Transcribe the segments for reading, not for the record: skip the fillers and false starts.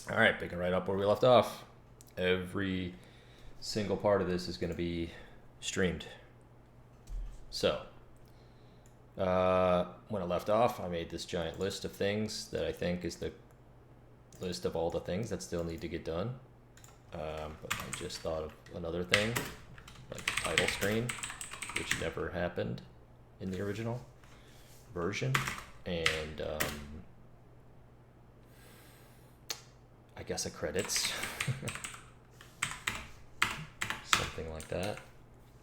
All right, picking right up where we left off. Every single part of this is going to be streamed. So, when I left off, I made this giant list of things that I think is the list of all the things that still need to get done. But I just thought of another thing, like the title screen, which never happened in the original version. And I guess a credits. Something like that.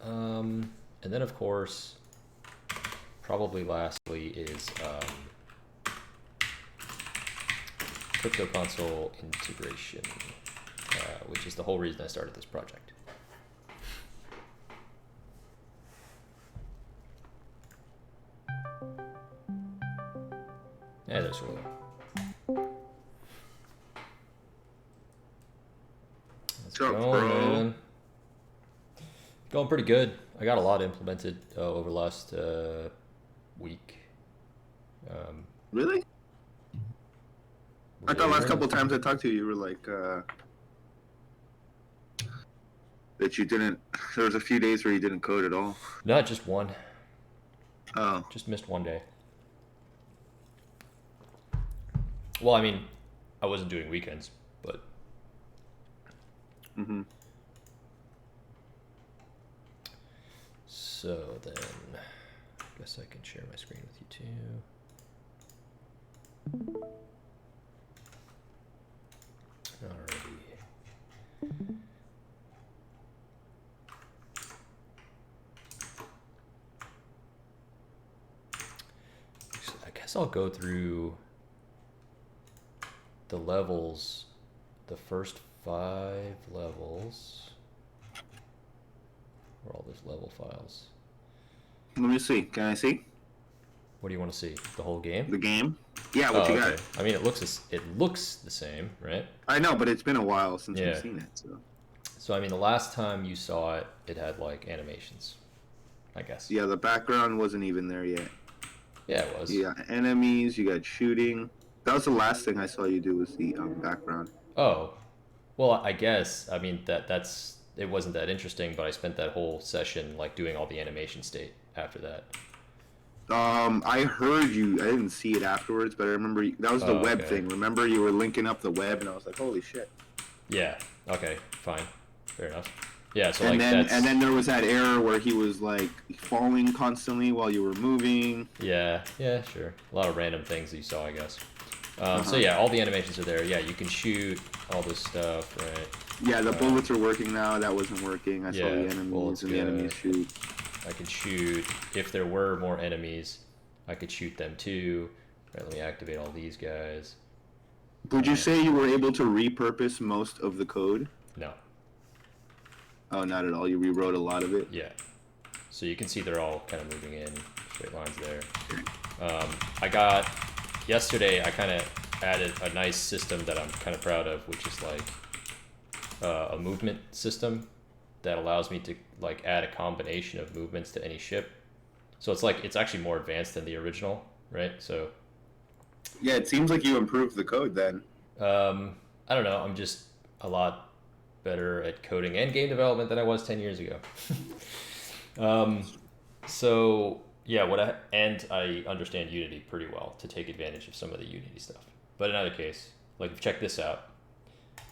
And then, of course, probably lastly is crypto console integration, which is the whole reason I started this project. Yeah, there's Willow. Let's go, man. Going pretty good. I got a lot implemented over the last week. Really? I thought last couple times I talked to you, you were like that you didn't. There was a few days where you didn't code at all. Not just one. Oh. Just missed one day. Well, I mean, I wasn't doing weekends, but. Mm-hmm. So then, I guess I can share my screen with you too. Alrighty. So I guess I'll go through the levels, the first 5 levels. Where are all those level files? Let me see. Can I see? What do you want to see? The whole game? The game? Yeah, what you got? I mean, it looks the same, right? I know, but it's been a while since we've seen it. So I mean, the last time you saw it, it had like animations, I guess. Yeah, the background wasn't even there yet. Yeah, it was. You got enemies. You got shooting. That was the last thing I saw you do was the background. Oh, well, I guess. I mean, that's it wasn't that interesting, but I spent that whole session like doing all the animation state after that. I heard you. I didn't see it afterwards, but I remember that was the web thing. Remember, you were linking up the web, and I was like, "Holy shit!" Yeah. Okay. Fine. Fair enough. Yeah. So and then there was that error where he was like falling constantly while you were moving. Yeah. Yeah. Sure. A lot of random things that you saw, I guess. So yeah, all the animations are there. Yeah, you can shoot all this stuff, right? Yeah, the bullets are working now. That wasn't working. I saw the enemies and the enemies shoot. I could shoot, if there were more enemies, I could shoot them too. Right, let me activate all these guys. Would you say you were able to repurpose most of the code? No. Oh, not at all. You rewrote a lot of it? Yeah. So you can see they're all kind of moving in straight lines there. Yesterday I kind of added a nice system that I'm kind of proud of, which is like a movement system that allows me to like add a combination of movements to any ship. So it's actually more advanced than the original, right? So yeah, it seems like you improved the code then. I don't know. I'm just a lot better at coding and game development than I was 10 years ago. So yeah, I understand Unity pretty well to take advantage of some of the Unity stuff. But in either case, like check this out.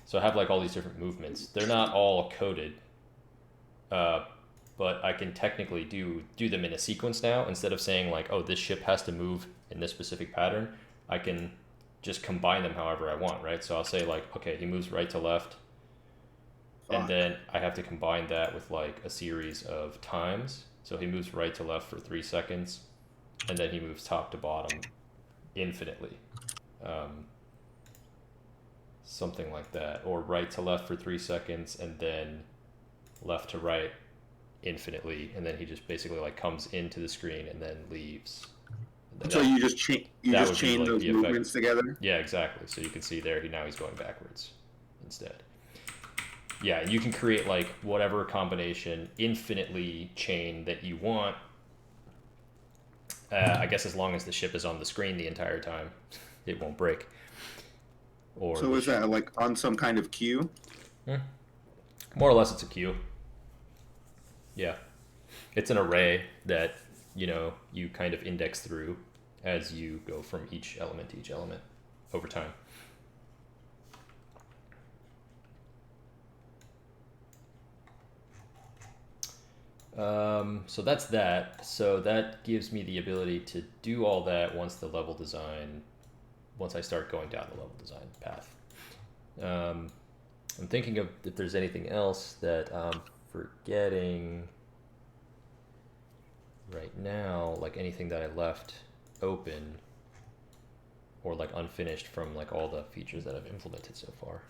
So I have like all these different movements. They're not all coded, but I can technically do them in a sequence now. Instead of saying like, oh, this ship has to move in this specific pattern, I can just combine them however I want, right? So I'll say like, okay, he moves right to left, and then I have to combine that with like a series of times. So he moves right to left for 3 seconds, and then he moves top to bottom infinitely. Something like that. Or right to left for 3 seconds, and then left to right infinitely, and then he just basically like comes into the screen and then leaves. So you just chain those movements together? Yeah, exactly. So you can see there, now he's going backwards instead. Yeah, you can create like whatever combination infinitely chain that you want. I guess as long as the ship is on the screen the entire time, it won't break. or So is that like on some kind of queue? more or less it's a queue. Yeah, it's an array that you kind of index through as you go from each element to each element over time. So that's that. So that gives me the ability to do all that once I start going down the level design path. I'm thinking of if there's anything else that I'm forgetting right now, like anything that I left open or like unfinished from like all the features that I've implemented so far.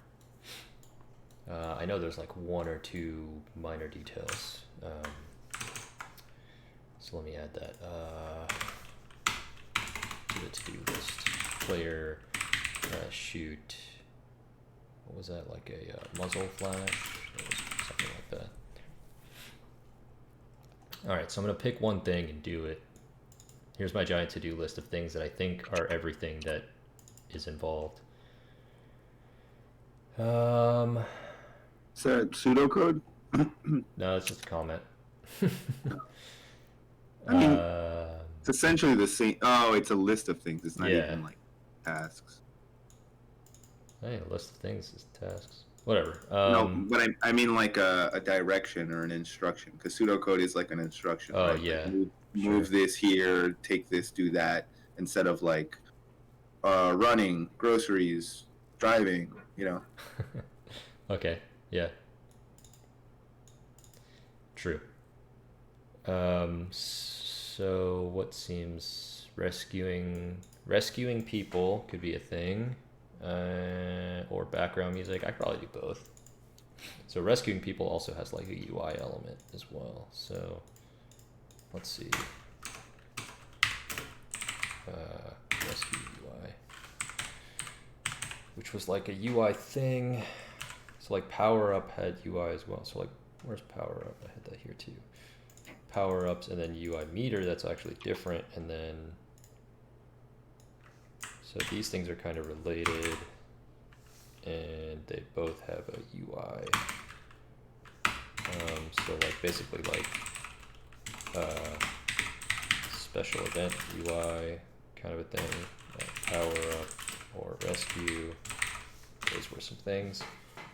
I know there's like one or two minor details. So let me add that. To the to-do list. Player shoot. What was that? Like a muzzle flash? Or something like that. Alright, so I'm going to pick one thing and do it. Here's my giant to-do list of things that I think are everything that is involved. Is that pseudocode? No, it's just a comment. I mean, it's essentially the same. Oh, it's a list of things. It's not even like tasks. Hey, a list of things is tasks. Whatever. No, but I mean like a direction or an instruction, because pseudocode is like an instruction. Oh, right? yeah. Like move this here, take this, do that, instead of like running, groceries, driving, Okay, yeah. True. So what seems rescuing people could be a thing, or background music. I could probably do both. So rescuing people also has like a UI element as well. So let's see. Rescue UI, which was like a UI thing. So like power up had UI as well. So like, where's power up? I had that here too. Power ups and then UI meter. That's actually different. And then so these things are kind of related, and they both have a UI. So like basically like special event UI kind of a thing. Power up or rescue. Those were some things,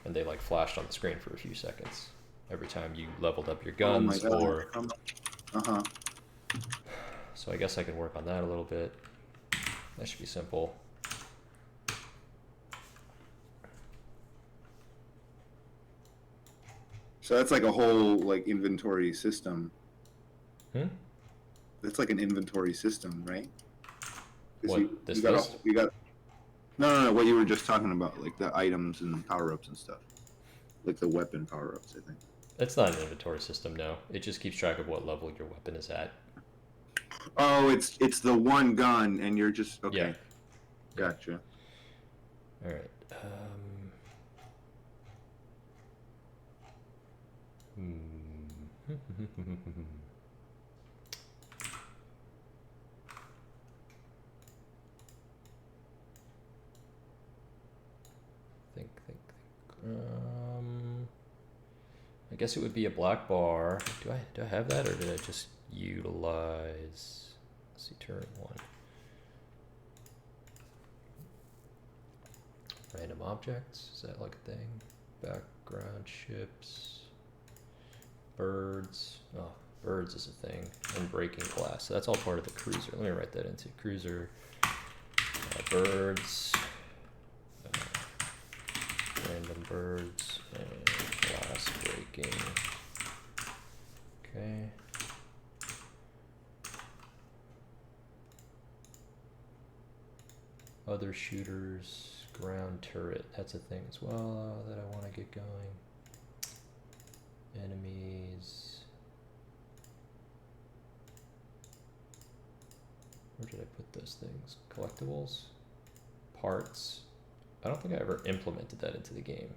and they like flashed on the screen for a few seconds every time you leveled up your guns. Oh my God. Or uh-huh. So I guess I can work on that a little bit. That should be simple. So that's like a whole like inventory system. That's like an inventory system, right? What, you this got list? No, what you were just talking about, like the items and power-ups and stuff, like the weapon power-ups, I think. It's not an inventory system, no. It just keeps track of what level your weapon is at. Oh, it's the one gun, and you're just okay. Yeah. Gotcha. All right. Think. I guess it would be a black bar. Do I have that, or did I just utilize? Let's see, turn one. Random objects, is that like a thing? Background ships, birds. Oh, birds is a thing, and breaking glass. So that's all part of the cruiser. Let me write that into cruiser. Birds, random birds, and glass breaking. Okay. Other shooters, ground turret, that's a thing as well that I want to get going. Enemies. Where did I put those things? Collectibles? Parts? I don't think I ever implemented that into the game.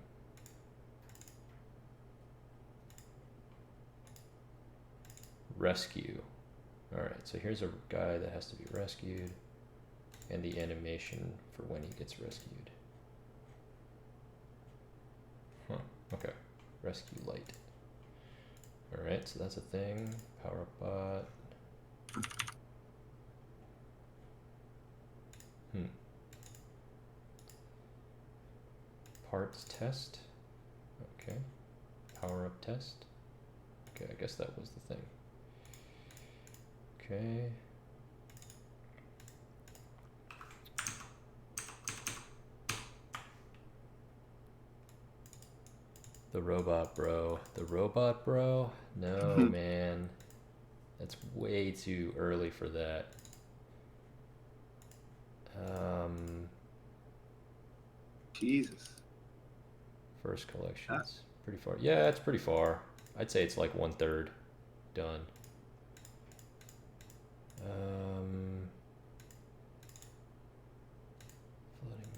Rescue. Alright, so here's a guy that has to be rescued, and the animation for when he gets rescued. Okay, rescue light. All right, so that's a thing. Power up bot. Parts test. Okay. Power up test. Okay, I guess that was the thing. Okay. The robot bro. The robot bro? No, man. That's way too early for that. Jesus. First collections. Pretty far. Yeah, it's pretty far. I'd say it's like 1/3 done. Floating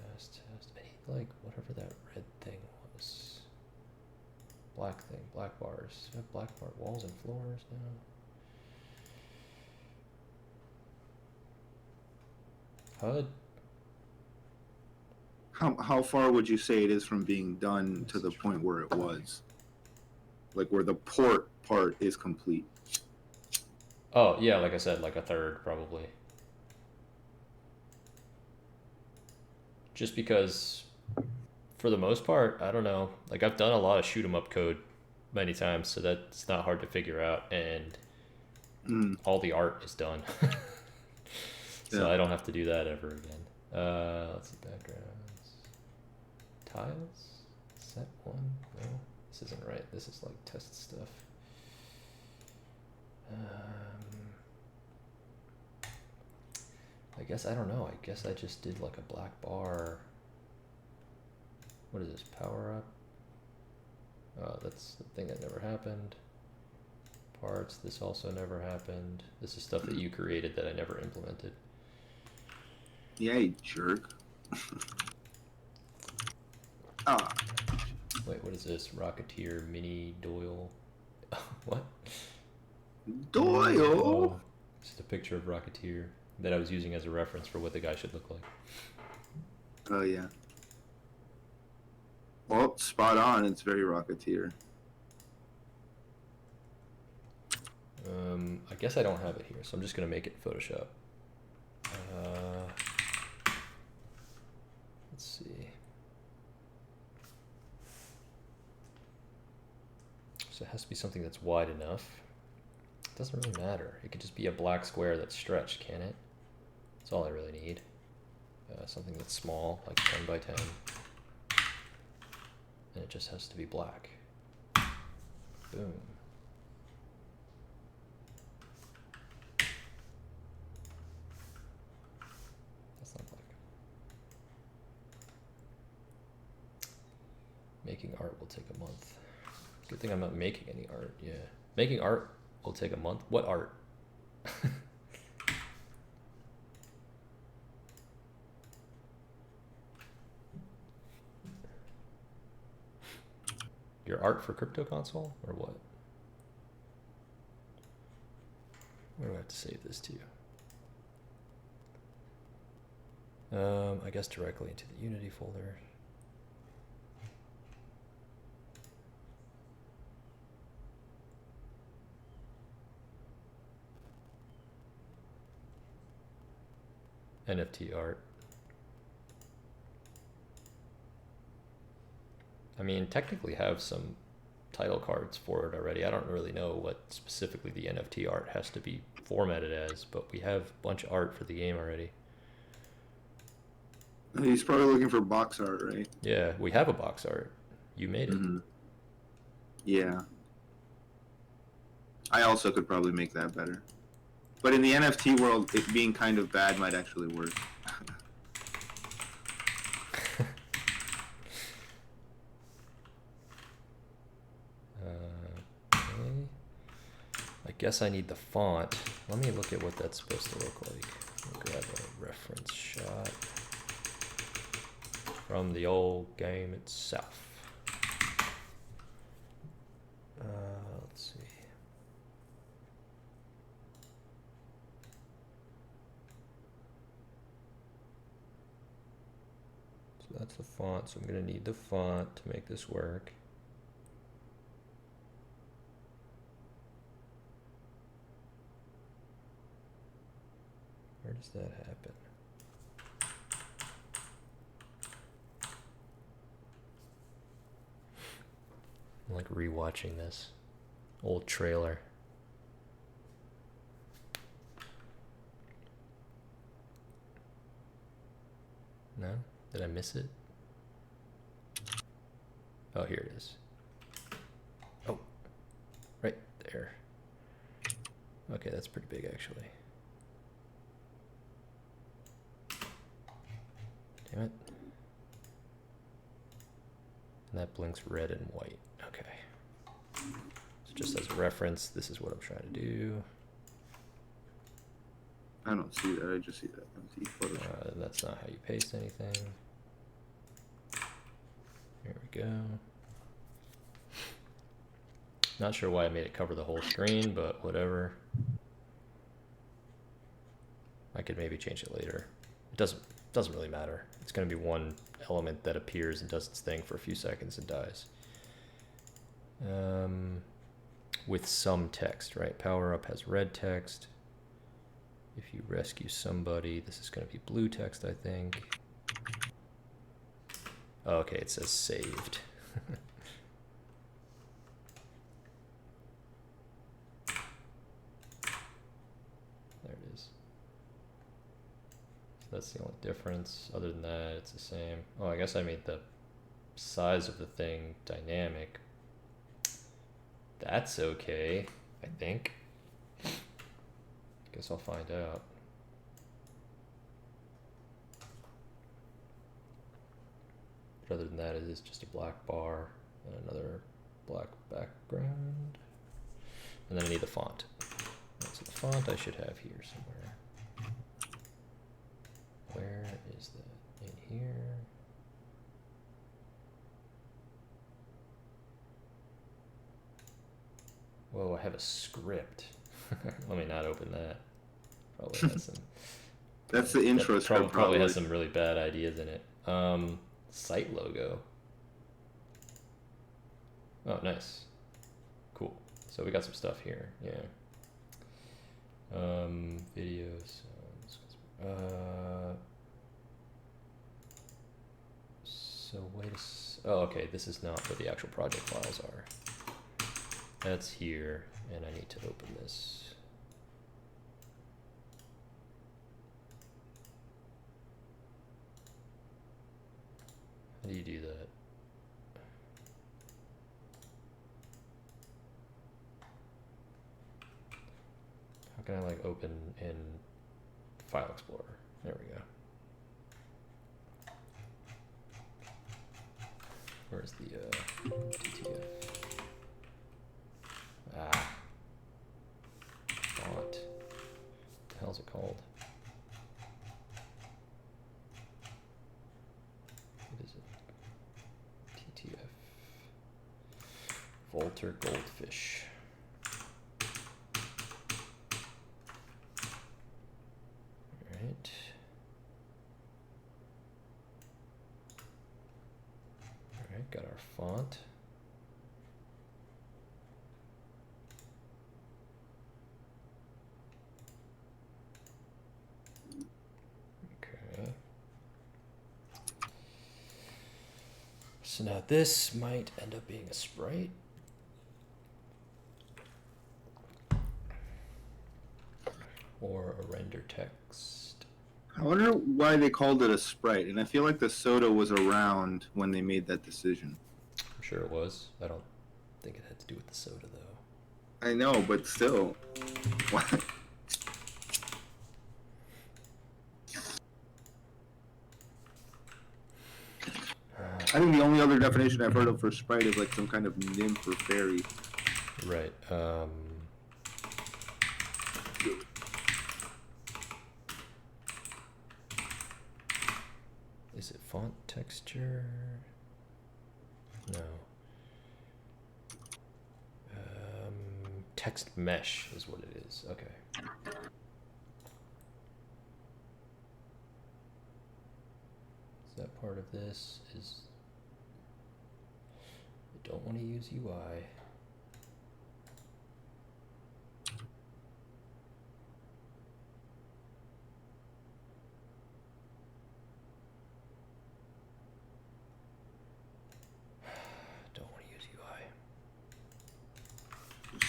mass test. I need like whatever that red thing was. Black thing. Black bars. I have black bar walls and floors now. HUD. How far would you say it is from being done to the point where it was? Like where the port part is complete? Oh, yeah, like I said, like 1/3 probably. Just because, for the most part, I don't know. Like, I've done a lot of shoot 'em up code many times, so that's not hard to figure out, and all the art is done. So I don't have to do that ever again. Let's see, backgrounds. Tiles? Set 1? No, this isn't right. This is like test stuff. I guess, I don't know. I guess I just did like a black bar. What is this? Power up? Oh, that's the thing that never happened. Parts, this also never happened. This is stuff that you created that I never implemented. Yeah, you jerk. Ah. Wait, what is this? Rocketeer Mini Doyle. What? Doyle? Oh, it's just a picture of Rocketeer that I was using as a reference for what the guy should look like. Oh, yeah. Well, spot on. It's very Rocketeer. I guess I don't have it here, so I'm just going to make it in Photoshop. Let's see. So it has to be something that's wide enough. It doesn't really matter. It could just be a black square that's stretched, can it? That's all I really need. Something that's small, like 10 by 10. And it just has to be black. Boom. That's not black. Making art will take a month. Good thing I'm not making any art, yeah. Making art will take a month? What art? Your art for Crypto Console, or what? Where do I have to save this to? I guess directly into the Unity folder. NFT art. I mean, technically have some title cards for it already. I don't really know what specifically the NFT art has to be formatted as, but we have a bunch of art for the game already. He's probably looking for box art, right? Yeah, we have a box art. You made it. Yeah. I also could probably make that better. But in the NFT world, it being kind of bad might actually work. Okay. I guess I need the font. Let me look at what that's supposed to look like. I'll grab a reference shot from the old game itself. Let's see. So that's the font, so I'm going to need the font to make this work. does that happen? I'm like rewatching this old trailer. No? Did I miss it? Oh, here it is. Oh, right there. Okay, that's pretty big actually. Damn it. And that blinks red and white. Okay. So just as a reference, this is what I'm trying to do. I don't see that. I just see that empty Photoshop. That's not how you paste anything. Here we go. Not sure why I made it cover the whole screen, but whatever. I could maybe change it later. It doesn't really matter. It's going to be one element that appears and does its thing for a few seconds and dies. With some text, right? Power up has red text. If you rescue somebody, this is going to be blue text, I think. Oh, okay, it says saved. There it is. So that's the only difference. Other than that, it's the same. Oh, I guess I made the size of the thing dynamic. That's okay, I think. Guess I'll find out. But other than that, it is just a black bar and another black background. And then I need the font. So the font I should have here somewhere. Where is that? In here. Whoa, I have a script. Let me not open that. Probably has some. That's the intro script. Probably has some really bad ideas in it. Site logo. Oh, nice. Cool. So we got some stuff here. Yeah. Videos. So wait a oh, okay. This is not where the actual project files are. That's here, and I need to open this. How do you do that? How can I like open in File Explorer? There we go. Where's the TTF? Ah. Font. What the hell is it called? What is it? TTF. Volter Goldfish. Alright. Alright, got our font. So now this might end up being a sprite. Or a render text. I wonder why they called it a sprite, and I feel like the soda was around when they made that decision. I'm sure it was. I don't think it had to do with the soda though. I know, but still. What? I think the only other definition I've heard of for sprite is like some kind of nymph or fairy. Right. Is it font texture? No. Text mesh is what it is. Okay. Is that part of this? Is I don't want to use UI.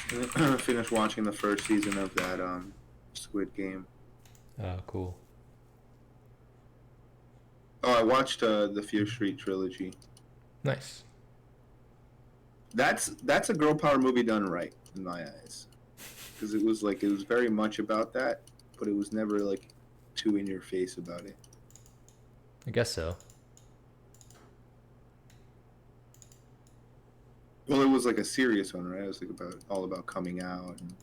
Finished watching the first season of that Squid Game. Oh, cool. Oh, I watched the Fear Street trilogy. Nice. That's a girl power movie done right in my eyes, because it was very much about that, but it was never like too in your face about it. I guess so. Well, it was like a serious one, right? It was like all about coming out and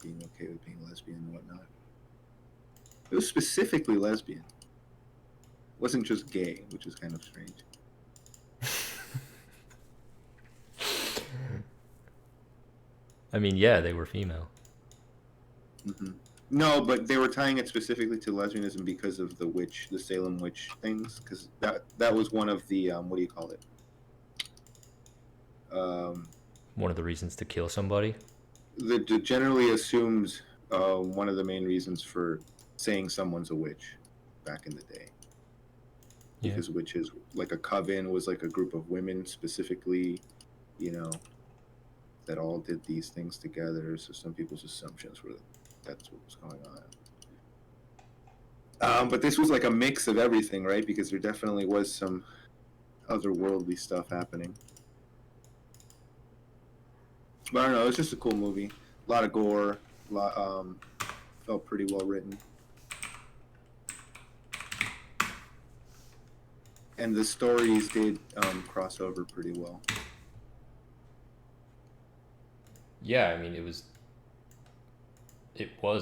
being okay with being lesbian and whatnot. It was specifically lesbian. It wasn't just gay, which is kind of strange. I mean, yeah, they were female. Mm-hmm. No, but they were tying it specifically to lesbianism because of the Salem witch things, because that was one of the what do you call it? One of the reasons to kill somebody. That generally assumes one of the main reasons for saying someone's a witch back in the day. Yeah. Because witches, like a coven, was like a group of women specifically, that all did these things together. So some people's assumptions were that's what was going on. But this was like a mix of everything, right? Because there definitely was some otherworldly stuff happening. But I don't know, it was just a cool movie. A lot of gore, felt pretty well written. And the stories did cross over pretty well. Yeah, I mean, it was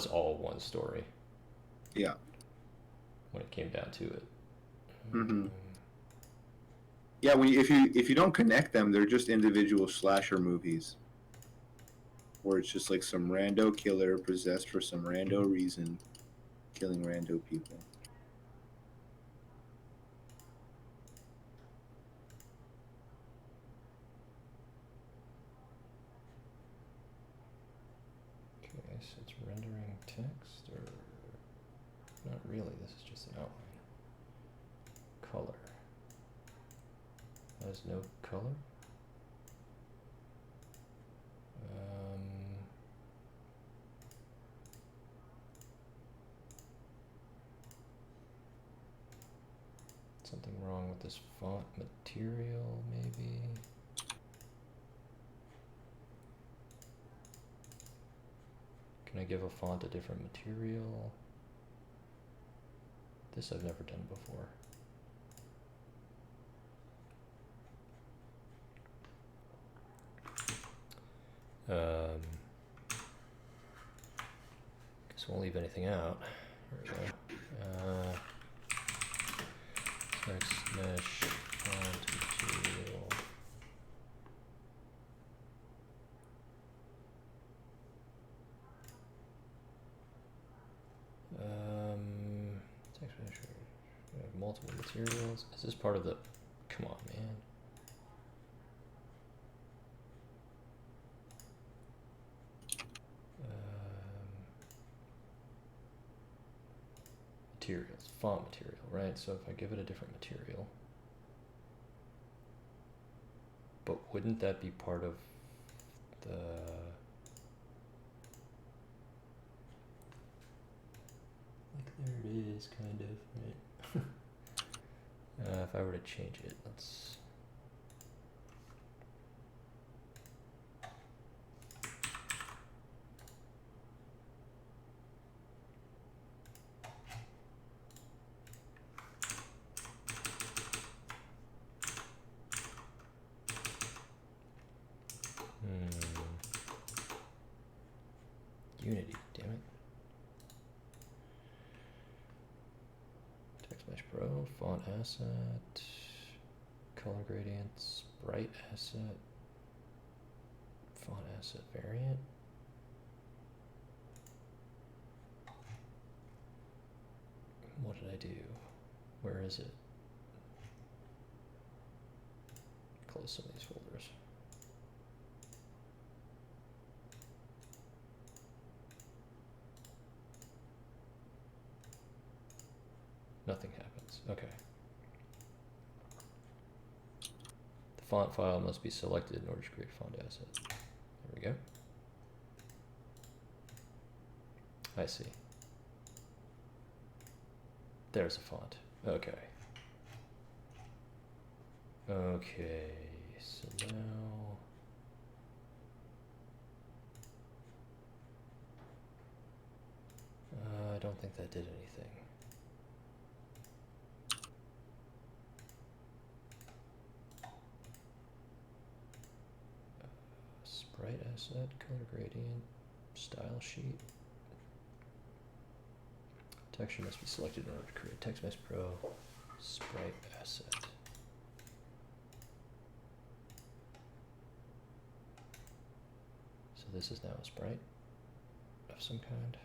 all one story. Yeah. When it came down to it. Mm-hmm. Yeah, if you don't connect them, they're just individual slasher movies. Where it's just like some rando killer possessed for some rando reason, killing rando people. Okay, so it's rendering text, or not really, this is just an outline. Color. Has no color? Something wrong with this font material, maybe? Can I give a font a different material? This I've never done before. Guess won't leave anything out. There we go. Text mesh font material. Text mesh. We have multiple materials. Is this part of the? Come on, man. Materials, font material, right? So if I give it a different material, but wouldn't that be part of the? Like there it is, kind of, right? If I were to change it, let's. Unity, damn it. Text Mesh Pro, font asset, color gradients, bright asset, font asset variant. What did I do? Where is it? Close some of these folders. Nothing happens. Okay. The font file must be selected in order to create a font asset. There we go. I see. There's a font. Okay. Okay, so now I don't think that did anything. Sprite asset, color gradient, style sheet. Texture must be selected in order to create TextMesh Pro sprite asset. So this is now a sprite of some kind.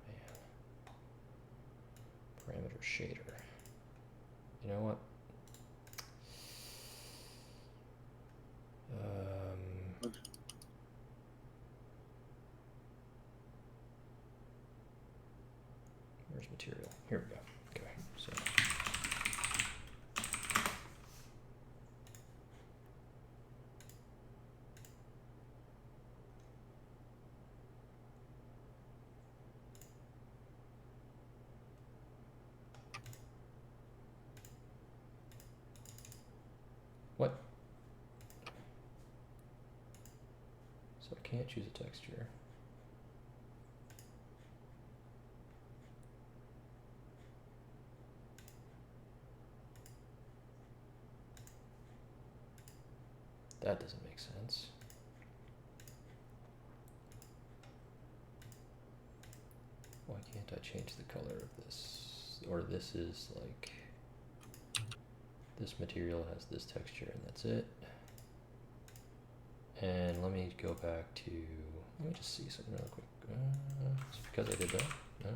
Man. Parameter shader. You know what? Where's material? Here we go. Okay, so. What? So I can't choose a texture. That doesn't make sense. Why can't I change the color of this? Or this is like, this material has this texture and that's it. And let me go back to, let me just see something real quick. It's because I did that? No.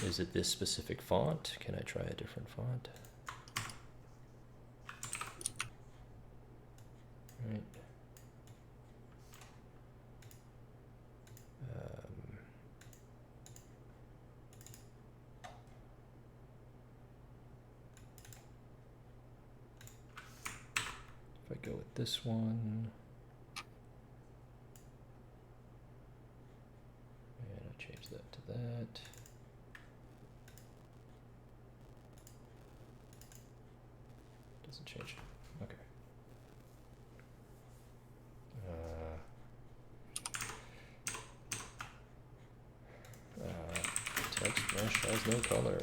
Is it this specific font? Can I try a different font? Right. If I go with this one, and I change that to that. Doesn't change. Okay. Text mesh has no color.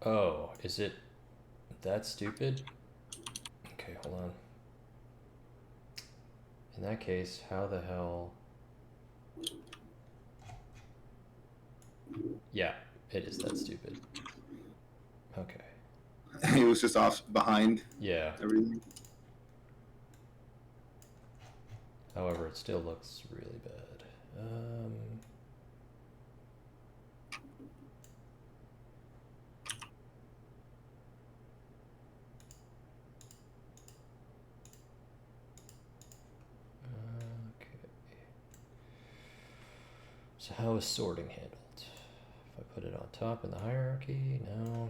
Oh, is it that stupid? Okay, hold on. In that case, how the hell? Yeah, it is that stupid. Okay. It was just off behind. Yeah. Everything. However, it still looks really bad. Okay. So how is sorting handled? If I put it on top in the hierarchy, no.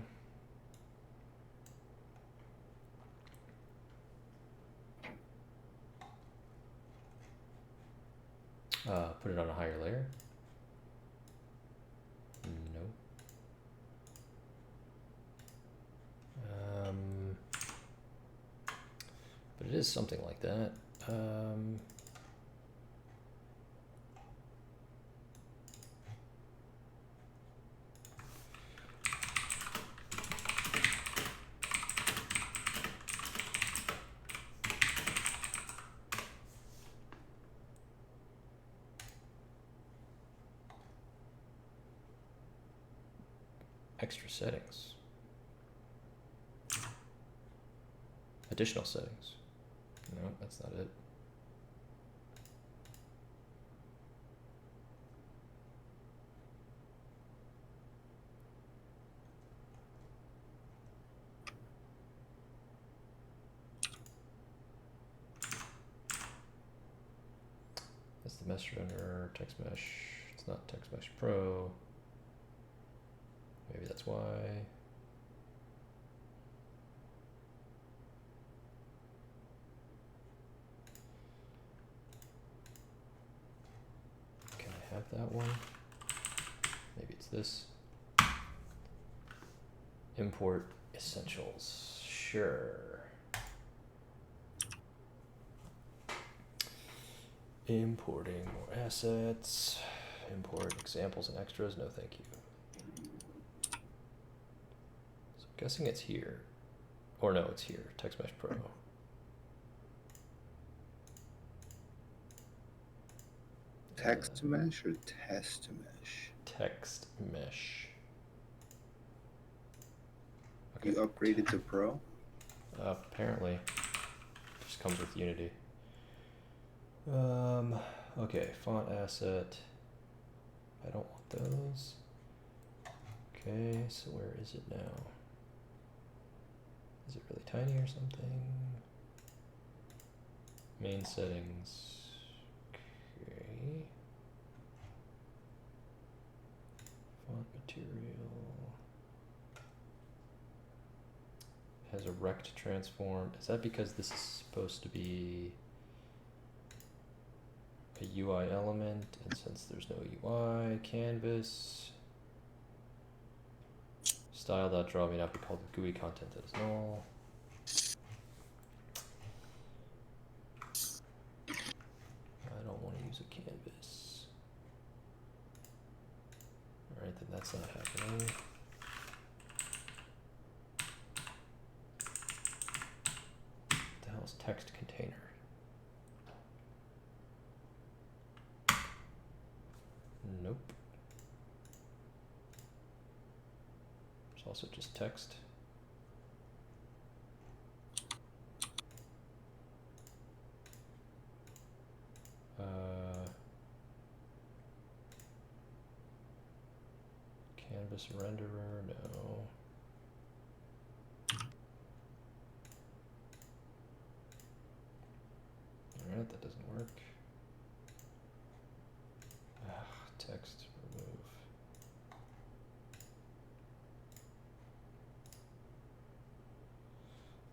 Put it on a higher layer? No. But it is something like that. Extra settings. Additional settings. No, that's not it. That's the mesh renderer, text mesh. It's not text mesh pro. Maybe that's why. Can I have that one? Maybe it's this. Import essentials. Sure. Importing more assets. Import examples and extras. No, thank you. So I'm guessing it's here. Or no, it's here. Text Mesh Pro. Text mesh or test mesh? Text Mesh. You upgraded to Pro? Apparently. Just comes with Unity. Okay, font asset. I don't want those. Okay, so where is it now? Is it really tiny or something? Main settings. Okay. Font material. Has a rect transform. Is that because this is supposed to be a UI element, and since there's no UI, canvas, style.draw may not be called GUI content that is null. I don't want to use a canvas. Alright, then that's not happening. What the hell is text container? Nope. There's also just text. Canvas renderer, no. Alright, that doesn't work. Text, remove.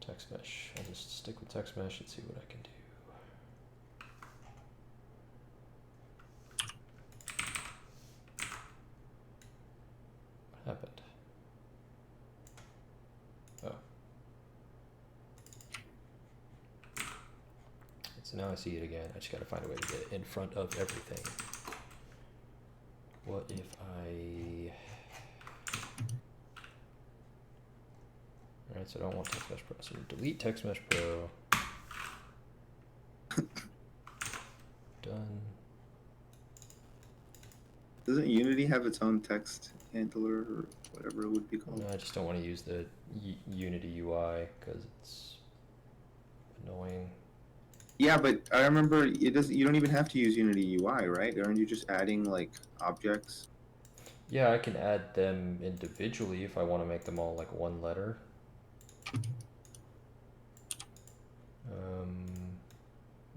Text mesh. I'll just stick with text mesh and see what I can do. What happened? Oh. So now I see it again. I just gotta find a way to get it in front of everything. What if I... Alright, so I don't want Text Mesh Pro. So delete Text Mesh Pro. Done. Doesn't Unity have its own text handler or whatever it would be called? No, I just don't want to use the Unity UI because it's annoying. Yeah, but I remember it doesn't. You don't even have to use Unity UI, right? Aren't you just adding like objects? Yeah, I can add them individually if I want to make them all like one letter.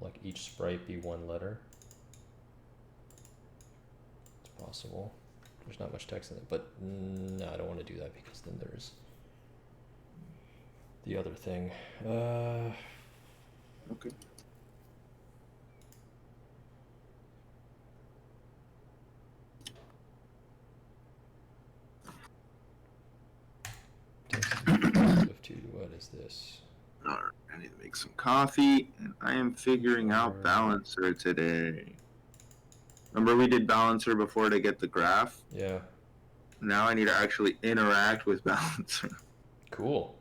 Like each sprite be one letter. It's possible. There's not much text in it, but no, I don't want to do that because then there's the other thing. Okay. What is this? All right, I need to make some coffee, and I am figuring out Balancer today. Remember we did Balancer before to get the graph? Yeah. Now I need to actually interact with Balancer. Cool.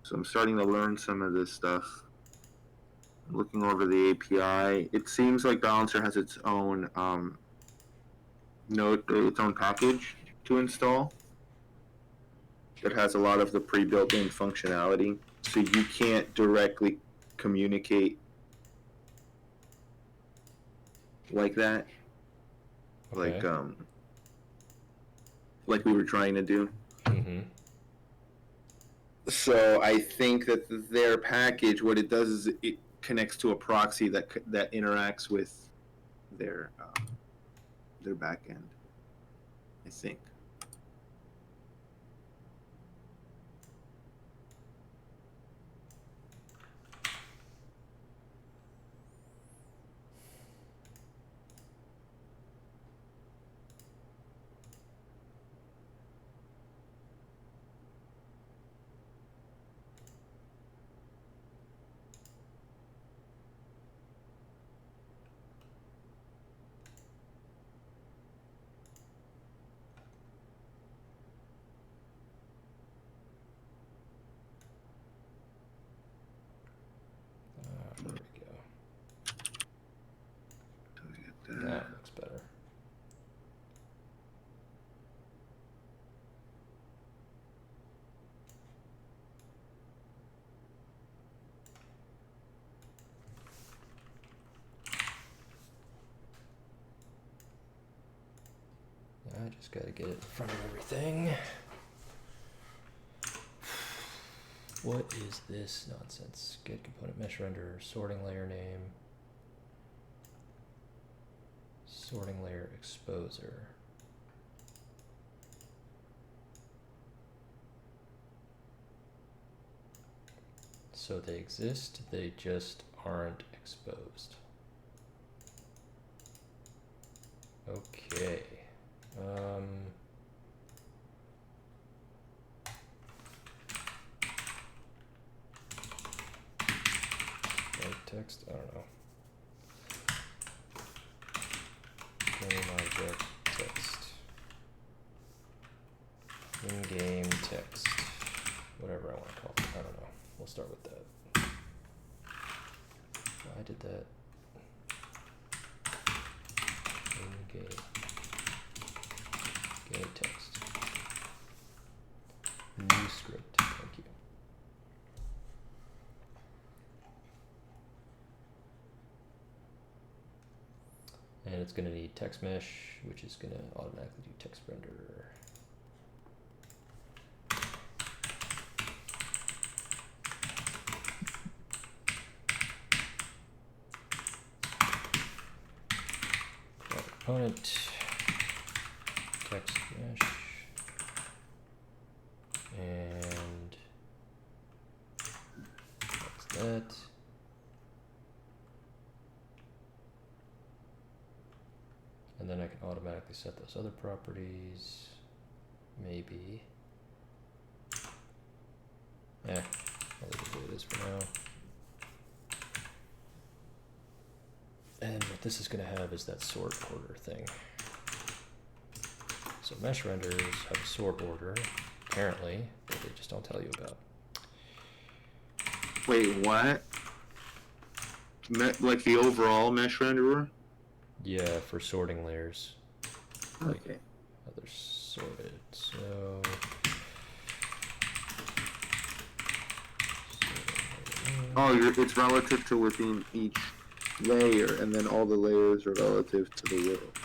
So I'm starting to learn some of this stuff. I'm looking over the API. It seems like Balancer has its own its own package to install. that has a lot of the pre-built-in functionality, so you can't directly communicate like that, Okay. like we were trying to do. Mm-hmm. So I think that their package, what it does is it connects to a proxy that interacts with their backend, I think. There we go. That looks better. I just gotta get it in front of everything. What is this nonsense? Get component mesh renderer, sorting layer name, sorting layer exposer. So they exist, they just aren't exposed. Okay. Text, I don't know. Game object text. In-game text. Whatever I want to call it. I don't know. We'll start with that. I did that. In-game. Game text. New script. Thank you. And it's going to need text mesh, which is going to automatically do text render. Component, text mesh, and that's that. And then I can automatically set those other properties, maybe. I'll leave it the way it is for now. And what this is going to have is that sort order thing. So mesh renders have a sort order, apparently, that they just don't tell you about. Wait, what? Like the overall mesh renderer? Yeah, for sorting layers. Like Okay. Other sorted. So Oh, it's relative to within each layer, and then all the layers are relative to the world.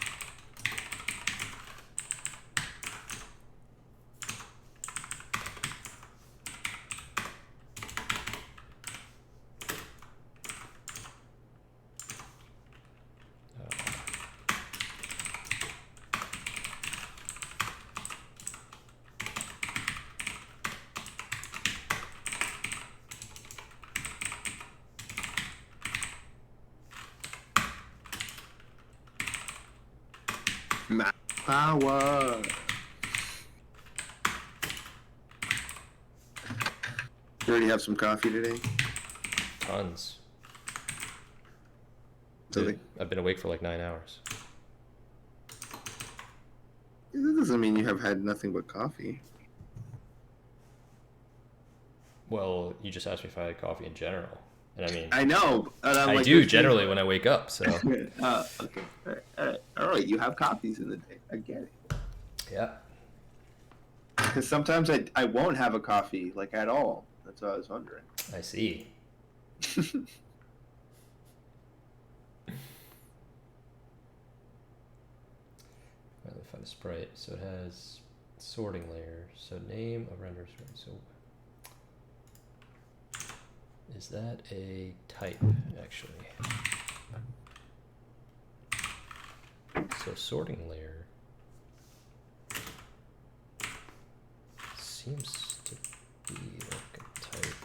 Power. You already have some coffee today? tons. Really? Dude, I've been awake for like 9 hours. That doesn't mean you have had nothing but coffee. Well, you just asked me if I had coffee in general. And I mean, I know. I do generally when I wake up, so. Okay. All right. You have coffees in the day. I get it. Yeah. Because sometimes I won't have a coffee, like, at all. That's what I was wondering. I see. Let me find a sprite. So it has sorting layer. So name of render sprite. So is that a type actually? So sorting layer seems to be like a type.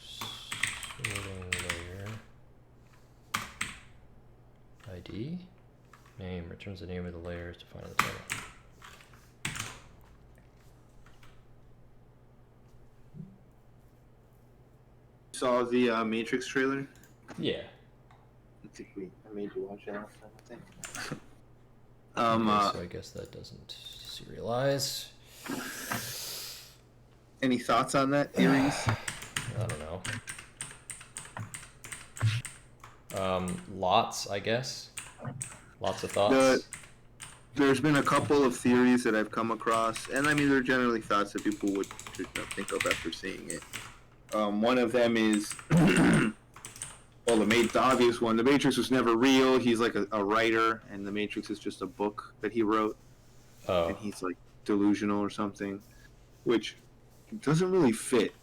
Sorting layer ID name returns the name of the layers defined in the title. Saw the Matrix trailer? Yeah. I think I made you watch it last time, I think. So I guess that doesn't serialize. Any thoughts on that, theories? I don't know. Lots, I guess. Lots of thoughts. There's been a couple of theories that I've come across, and I mean, they're generally thoughts that people would think of after seeing it. One of them is, well, the obvious one, the Matrix was never real. He's like a writer, and the Matrix is just a book that he wrote. Oh. And he's like delusional or something, which doesn't really fit.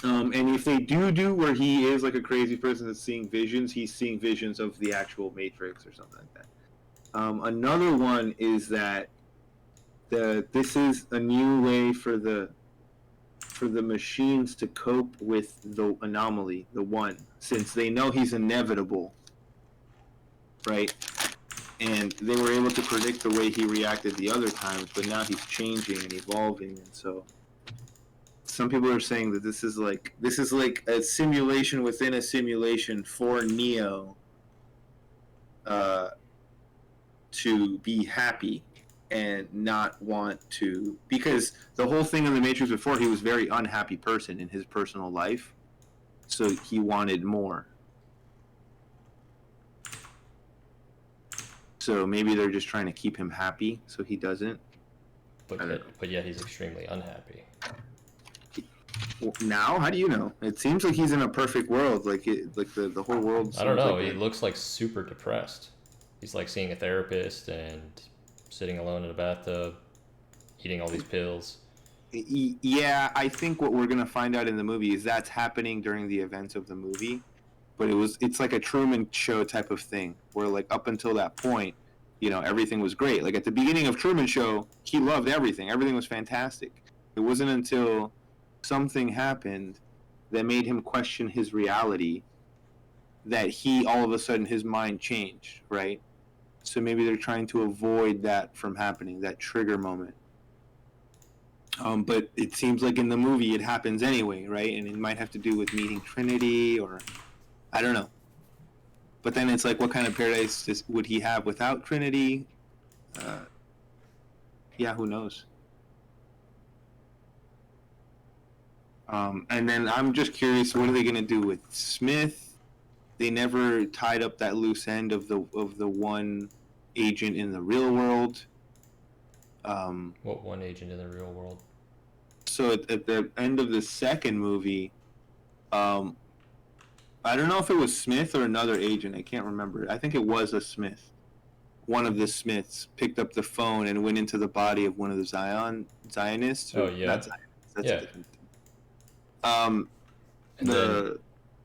And if they do where he is like a crazy person that's seeing visions, he's seeing visions of the actual Matrix or something like that. Another one is that this is a new way for the machines to cope with the anomaly, the one, since they know he's inevitable, right? And they were able to predict the way he reacted the other times, but now he's changing and evolving, and so some people are saying that this is like a simulation within a simulation for Neo to be happy and not want to, because the whole thing in the Matrix before, he was a very unhappy person in his personal life, so he wanted more. So maybe they're just trying to keep him happy so he doesn't. But yet he's extremely unhappy. Now, how do you know? It seems like he's in a perfect world, like the whole world. I don't know. Like he looks like super depressed. He's like seeing a therapist and sitting alone in a bathtub, eating all these pills. Yeah, I think what we're gonna find out in the movie is that's happening during the events of the movie, but it's like a Truman Show type of thing, where like up until that point, everything was great. Like at the beginning of Truman Show, he loved everything. Everything was fantastic. It wasn't until something happened that made him question his reality that he all of a sudden his mind changed, right? So maybe they're trying to avoid that from happening, that trigger moment. But it seems like in the movie it happens anyway, right? And it might have to do with meeting Trinity, or I don't know. But then it's like, what kind of paradise would he have without Trinity? Yeah, who knows? And then I'm just curious, what are they going to do with Smith? They never tied up that loose end of the one agent in the real world. What one agent in the real world? So at the end of the second movie, I don't know if it was Smith or another agent. I can't remember. I think it was a Smith. One of the Smiths picked up the phone and went into the body of one of the Zionists. Oh yeah, not Zionists, that's yeah. a different thing.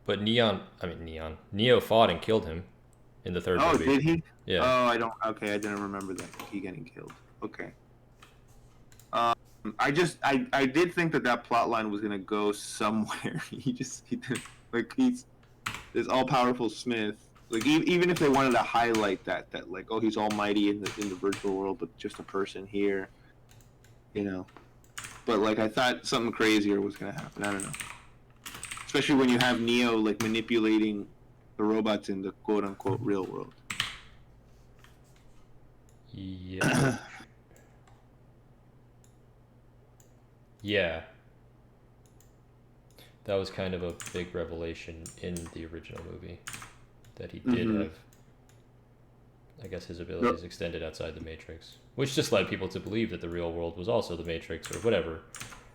But Neo fought and killed him in the third movie. Oh, did he? Yeah. Oh, I didn't remember that he getting killed. Okay. I did think that plot line was gonna go somewhere. He's this all powerful Smith. Like even if they wanted to highlight that like, oh, he's almighty in the virtual world, but just a person here, But like I thought something crazier was gonna happen. I don't know. Especially when you have Neo like manipulating the robots in the quote unquote real world. Yeah. Yeah. That was kind of a big revelation in the original movie, that he did have I guess his abilities extended outside the Matrix, which just led people to believe that the real world was also the Matrix or whatever.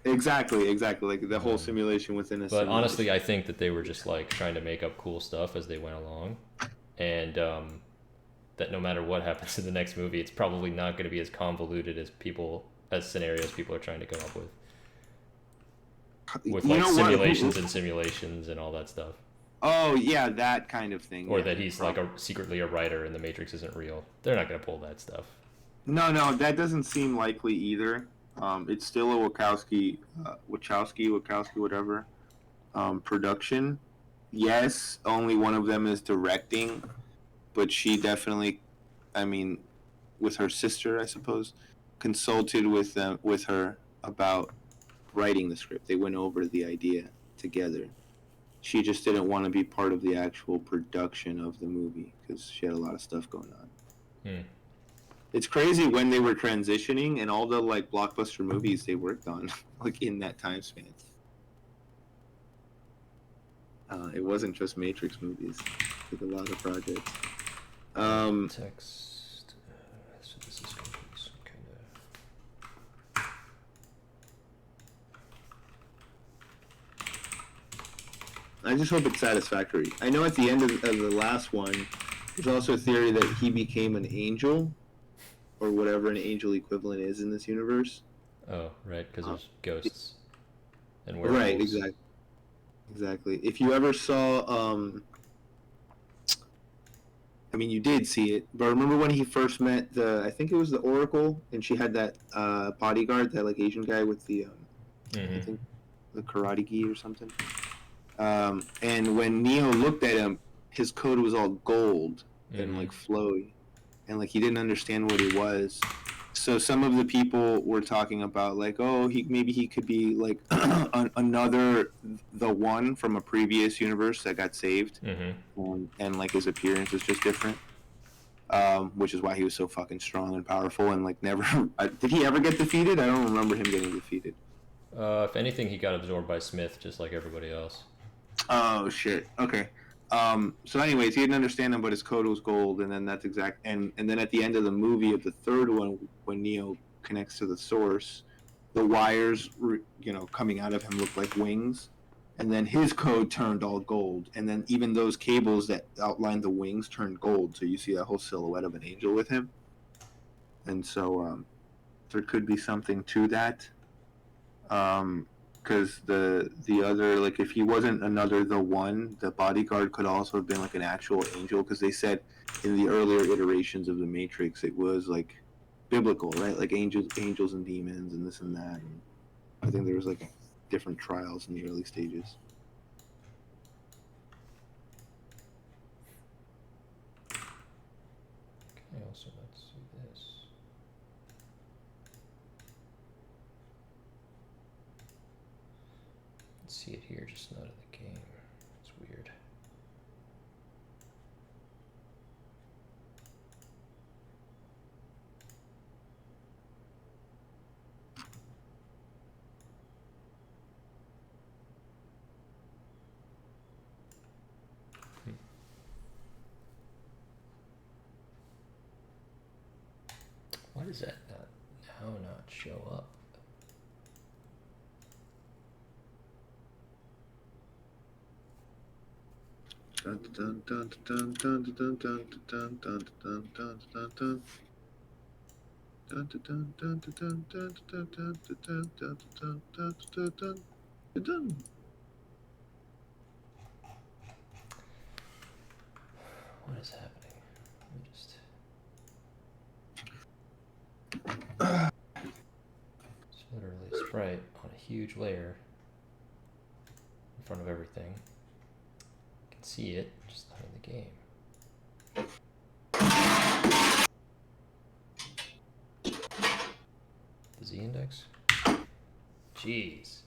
Exactly. Like the whole simulation within a But simulation. honestly, I think that they were just like trying to make up cool stuff as they went along, and that no matter what happens in the next movie, it's probably not going to be as convoluted as scenarios people are trying to come up with You like know what? simulations and simulations and all that stuff. Oh yeah, that kind of thing. Or Yeah, that he's like secretly a writer and the Matrix isn't real. They're not going to pull that stuff. No, that doesn't seem likely either. It's still a Wachowski, whatever. Production. Yes, only one of them is directing, but she definitely, I mean, with her sister, I suppose, consulted with her about writing the script. They went over the idea together. She just didn't want to be part of the actual production of the movie because she had a lot of stuff going on. It's crazy when they were transitioning and all the like blockbuster movies they worked on, like in that time span. It wasn't just Matrix movies; like a lot of projects. Text. So this is going to be some kind of. I just hope it's satisfactory. I know at the end of the last one, there's also a theory that he became an angel, or whatever an angel equivalent is in this universe. Oh, right, because there's ghosts and werewolves. Right, exactly. If you ever saw, I mean, you did see it, but remember when he first met I think it was the Oracle, and she had that bodyguard, that like Asian guy with the, I think the karate gi or something. And when Neo looked at him, his coat was all gold and like flowy, and like he didn't understand what it was. So some of the people were talking about like, oh, maybe he could be like another the one from a previous universe that got saved, and like his appearance was just different, which is why he was so fucking strong and powerful and like never. Did he ever get defeated? I don't remember him getting defeated. If anything, he got absorbed by Smith, just like everybody else. Oh shit. Okay. So anyways, he didn't understand him, but his code was gold, and then that's exact. And then at the end of the movie of the third one, when Neo connects to the source, the wires, coming out of him look like wings, and then his code turned all gold, and then even those cables that outline the wings turned gold, so you see that whole silhouette of an angel with him. And so there could be something to that. Because the other, like, if he wasn't another the one, the bodyguard could also have been like an actual angel, because they said in the earlier iterations of the Matrix it was like biblical, right? Like angels and demons and this and that. And I think there was like different trials in the early stages. Okay, also let's see this. See it here, just not in the game. It's weird. Why does that not show up? What is happening? Let me just. It's literally a sprite on a huge layer in front of everything. You can see it, just not in the game. The Z-index? Jeez.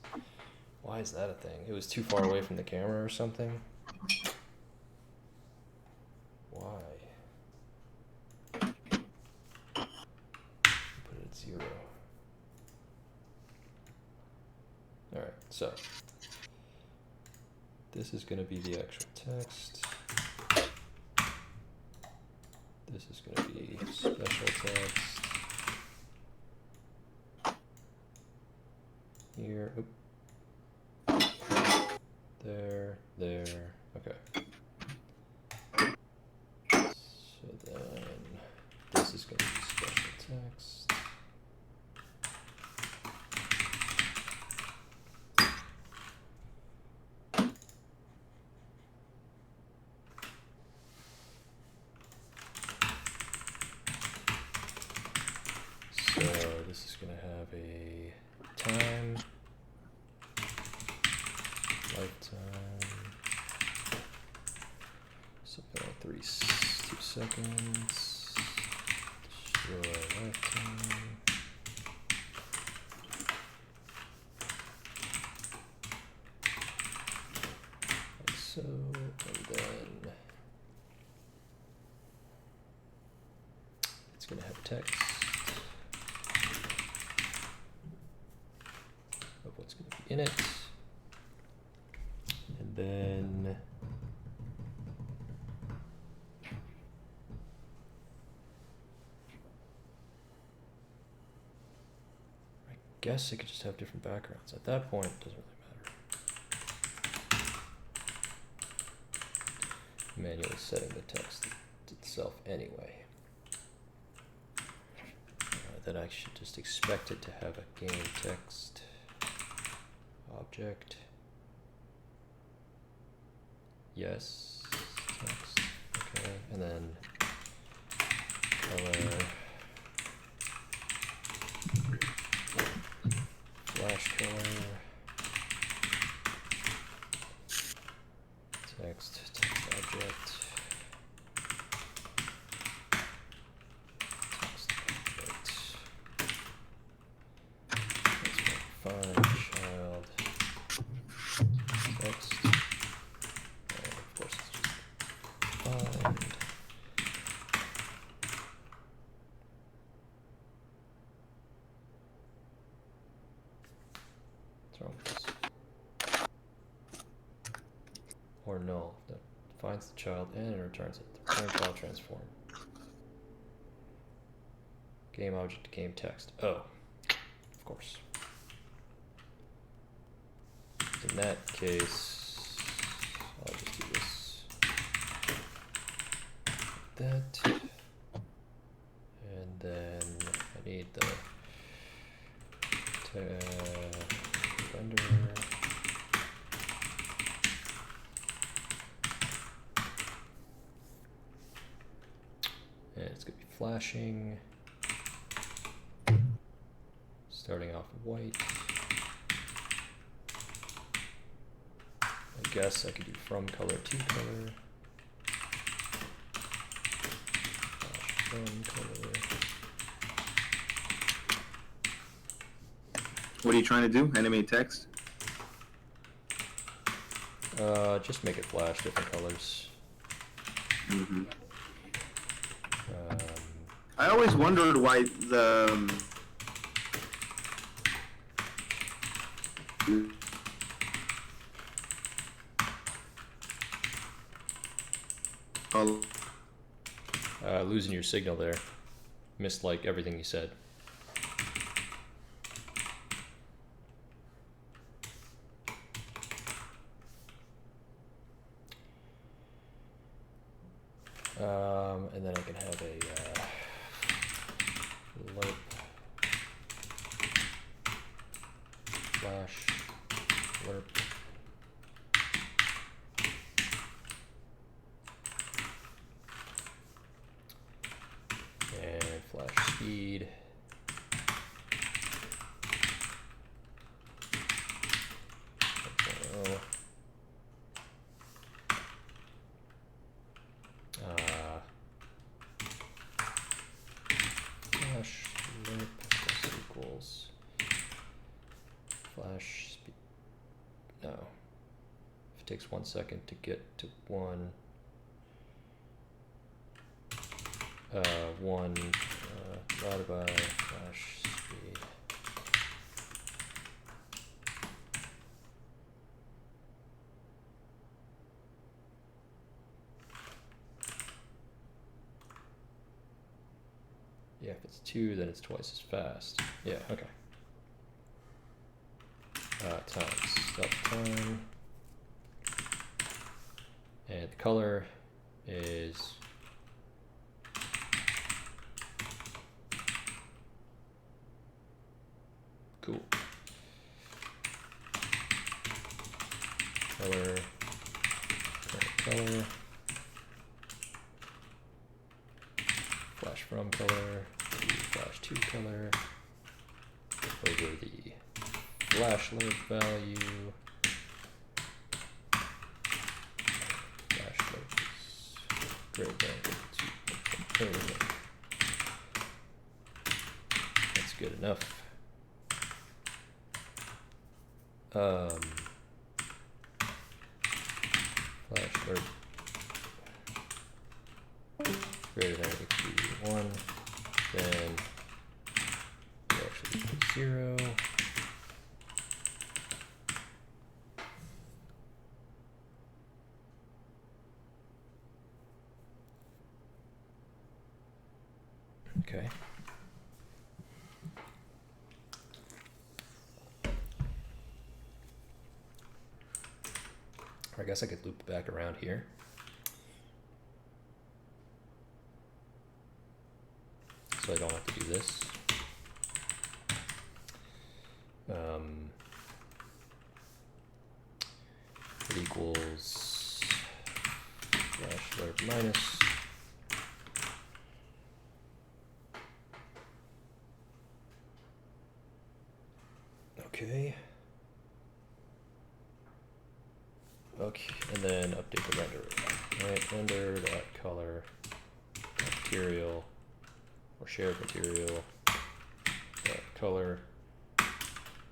Why is that a thing? It was too far away from the camera or something? Why? Put it at 0. Alright, so this is going to be the actual text. This is going to be special text. Here, oop. There, okay. So then this is going to be special text. So this is going to have a time, lifetime, something like 2 seconds, destroy lifetime. Like so, and then it's going to have text of what's going to be in it, and then I guess it could just have different backgrounds. At that point, it doesn't really matter. Manually setting the text itself anyway. Then I should just expect it to have a game text object. Yes, text, okay, and then color, flash color, text object, text object, let's make find child text. Of course, it's just find. What's wrong with this? Or null that finds the child and returns it. The return child transform. Game object to game text. Oh, of course. In that case, I'll just do this like that, and then I need the render. And it's going to be flashing, starting off white. I guess I could do from color to color. From color. What are you trying to do? Animate text? Just make it flash different colors. Mm-hmm. I always wondered why the losing your signal there. Missed like everything you said. And then I can have a lerp flash lerp. And flash speed. Flash lerp equals flash speed. No. If it takes 1 second to get to one divided by flash speed. Yeah, if it's 2, then it's twice as fast. Yeah, okay. Times stop time. And the color is cool. Color, color, flash from color, flash to color, over the flash load value. Flash load is greater than 2. That's good enough. Flash load greater than or equal to 1, then we actually put 0. Okay. I guess I could loop back around here. So I don't have to do this. It equals flash load minus okay. Okay, and then update the renderer. Right, render dot color material or shared material dot color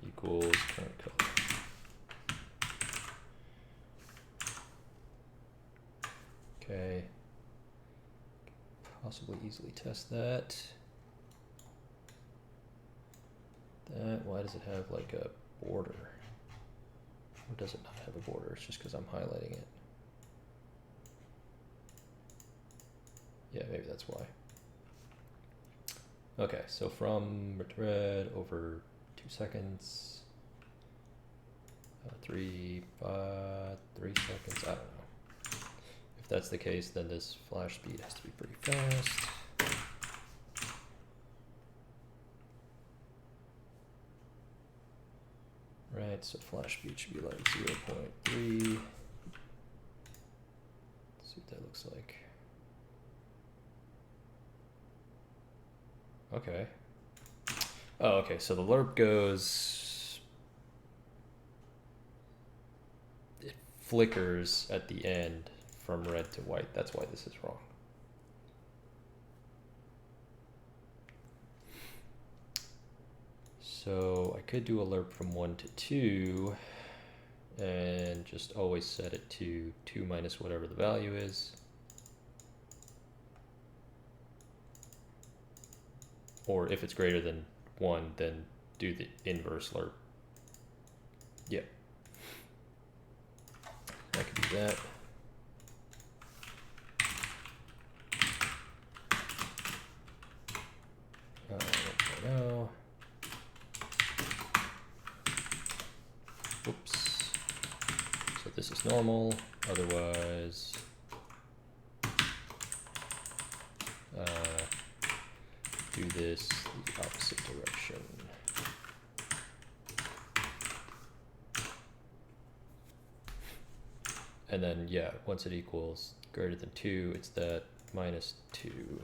equals current color. Okay. Possibly easily test that. Why does it have like a border? Or does it not have a border? It's just because I'm highlighting it. Yeah, maybe that's why. Okay, so from red over 2 seconds, 3 seconds, I don't know. If that's the case, then this flash speed has to be pretty fast. Right, so flash speed should be like 0.3. Let's see what that looks like. Okay. Oh, okay, so the lerp goes, it flickers at the end from red to white. That's why this is wrong. So I could do a lerp from 1 to 2 and just always set it to 2 minus whatever the value is. Or if it's greater than 1, then do the inverse lerp. Yeah. I can do that. No. Oops. So this is normal, otherwise do this the opposite direction. And then, yeah, once it equals greater than 2, it's that minus 2.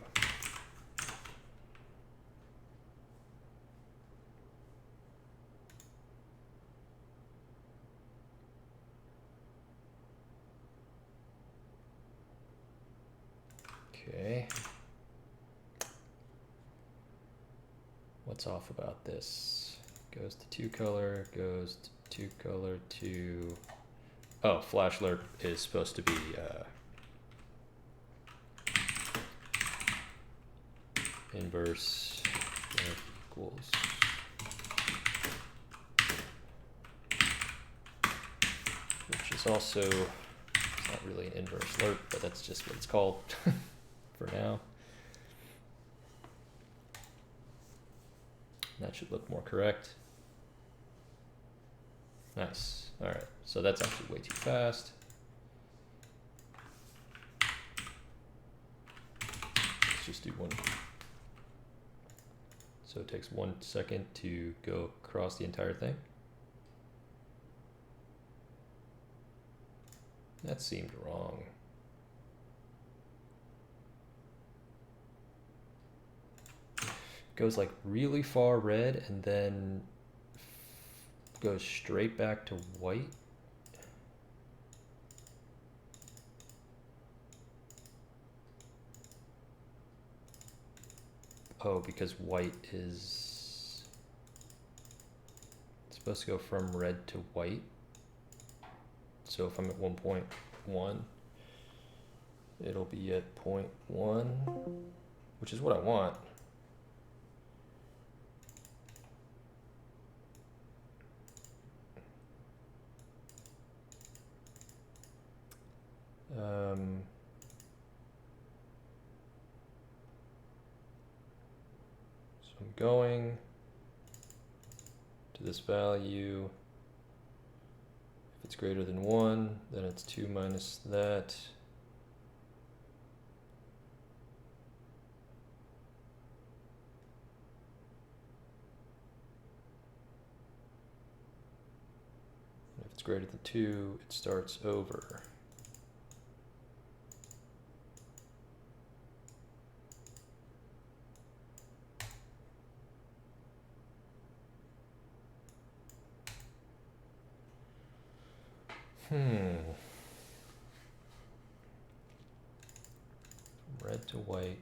Okay. What's off about this? Goes to 2 color, goes to 2 color to... Oh, flash lerp is supposed to be inverse equals... Which is also... It's not really an inverse lerp, but that's just what it's called for now. That should look more correct. Nice. All right, so that's actually way too fast. Let's just do one. So it takes 1 second to go across the entire thing. That seemed wrong. Goes like really far red and then goes straight back to white. Oh, because white is supposed to go from red to white. So if I'm at 1.1, it'll be at 0.1, which is what I want. So I'm going to this value. If it's greater than 1, then it's 2 minus that. And if it's greater than 2, it starts over. Red to white,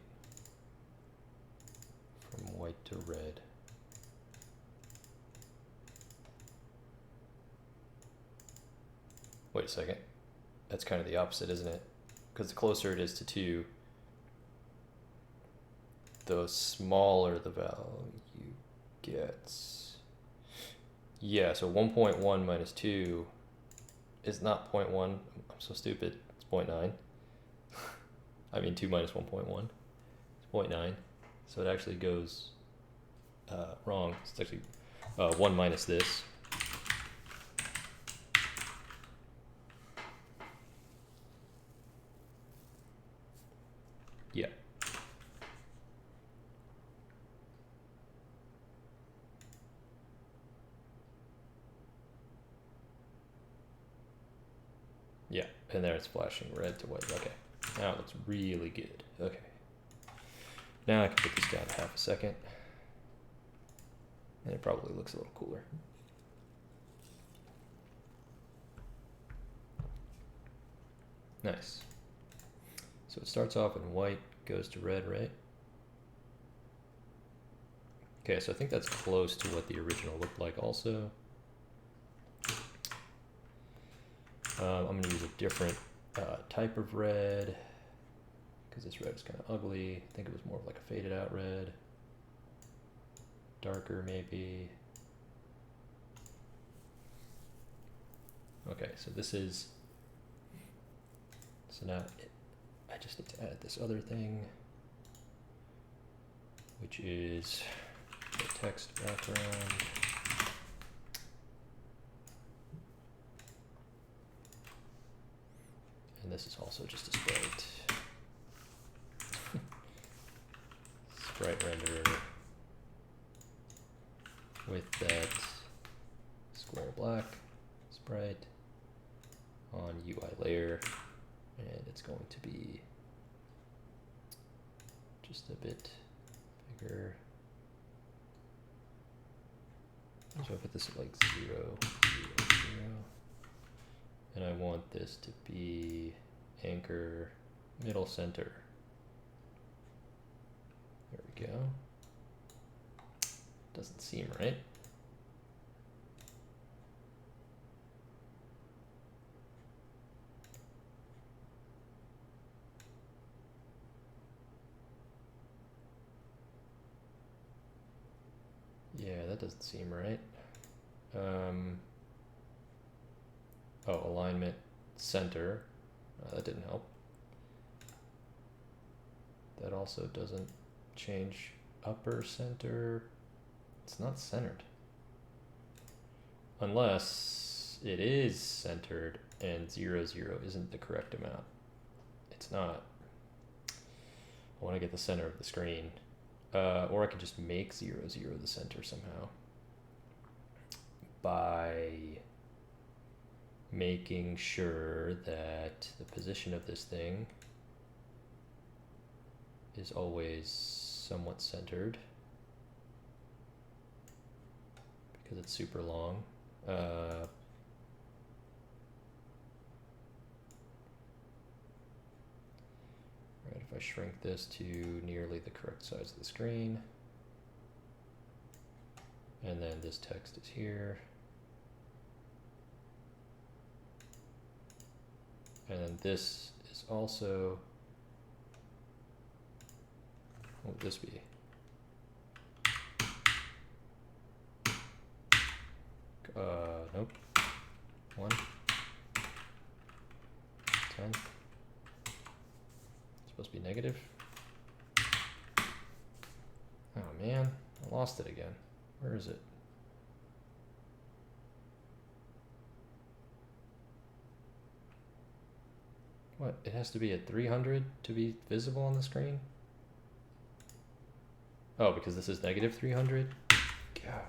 from white to red. Wait a second. That's kind of the opposite, isn't it? Because the closer it is to 2, the smaller the value gets. Yeah, so 1.1 minus 2 is not 0.1. I'm so stupid. It's 0.9. I mean 2 minus 1.1. It's 0.9. So it actually goes wrong. It's actually 1 minus this. Yeah. Yeah, and there it's flashing red to white. Okay, now it looks really good. Okay. Now I can put this down to half a second. And it probably looks a little cooler. Nice. So it starts off in white, goes to red, right? Okay, so I think that's close to what the original looked like also. I'm going to use a different type of red because this red is kind of ugly. I think it was more of like a faded out red. Darker maybe. Okay, so this is, so now I just need to add this other thing, which is the text background. And this is also just a sprite. Sprite renderer with that square black sprite on UI layer, and it's going to be just a bit bigger. So I put this at like 0, 0, 0. And I want this to be anchor middle center. There we go. Doesn't seem right. Yeah, that doesn't seem right. Oh, alignment center. That didn't help. That also doesn't change upper center. It's not centered. Unless it is centered and 0, 0 isn't the correct amount. It's not. I want to get the center of the screen. Or I could just make 0, 0 the center somehow. By making sure that the position of this thing is always somewhat centered. Because it's super long. Right, if I shrink this to nearly the correct size of the screen, and then this text is here, and then this is also, what would this be? Nope. 1, 10. It's supposed to be negative. Oh man, I lost it again. Where is it? What? It has to be at 300 to be visible on the screen? Oh, because this is negative 300? God.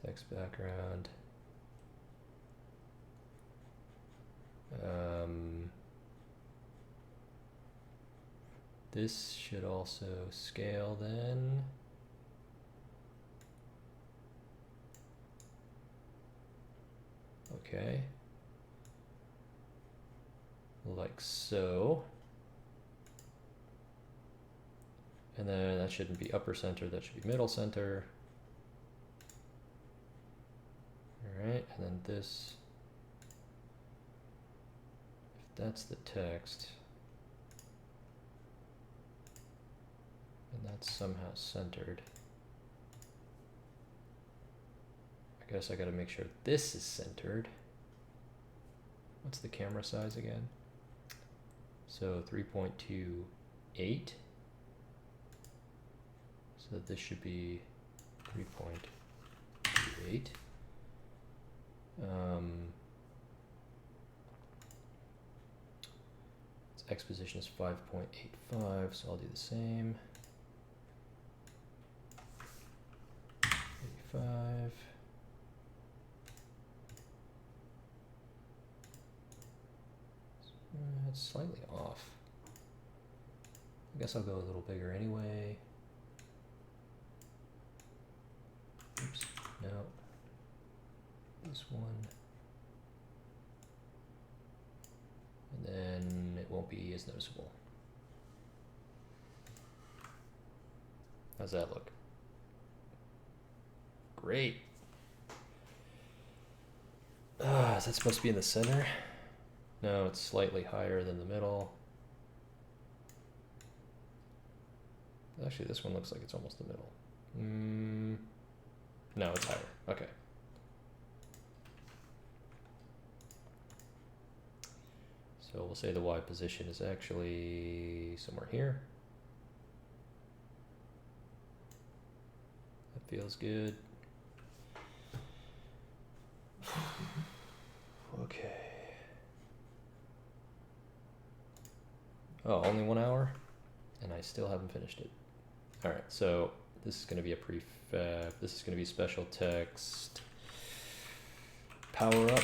Text background. This should also scale then. Okay. Like so. And then that shouldn't be upper center, that should be middle center. Alright, and then this, if that's the text, and that's somehow centered, I guess I gotta make sure this is centered. What's the camera size again? So 3.28. So this should be 3.28. Its X position is 5.85, so I'll do the same. 85. It's slightly off. I guess I'll go a little bigger anyway. Oops, no. This one. And then it won't be as noticeable. How's that look? Great. Is that supposed to be in the center? No, it's slightly higher than the middle. Actually, this one looks like it's almost the middle. No, it's higher. Okay. So we'll say the Y position is actually somewhere here. That feels good. Okay. Oh, only 1 hour? And I still haven't finished it. Alright, so this is going to be a prefab. This is going to be special text. Power up.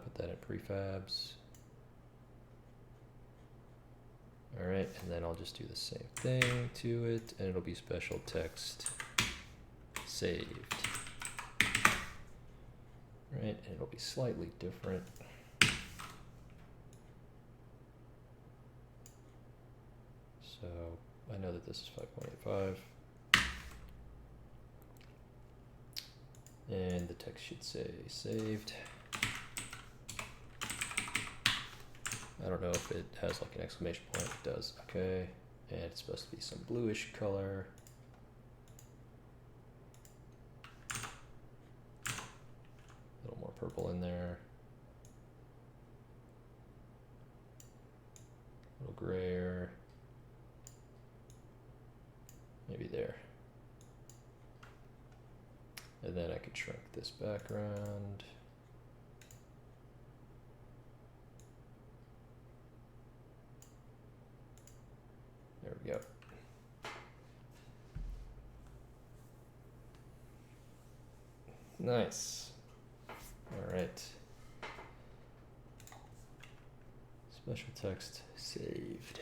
Put that in prefabs. Alright, and then I'll just do the same thing to it, and it'll be special text saved. Right, and it'll be slightly different. So I know that this is 5.85. And the text should say saved. I don't know if it has like an exclamation point. It does. Okay. And it's supposed to be some bluish color. A little more purple in there. A little grayer. Maybe there. And then I could shrink this background. There we go. Nice. All right. Special text saved.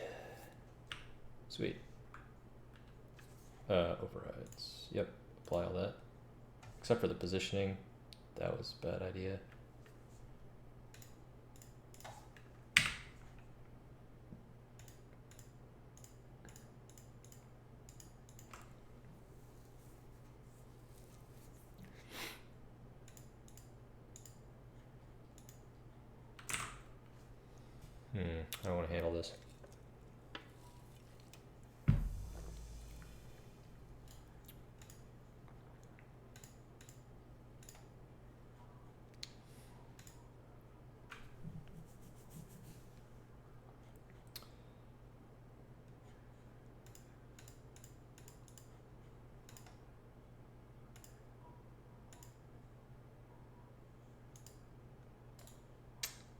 Sweet. Overrides. Yep. Apply all that. Except for the positioning. That was a bad idea. I don't want to handle this.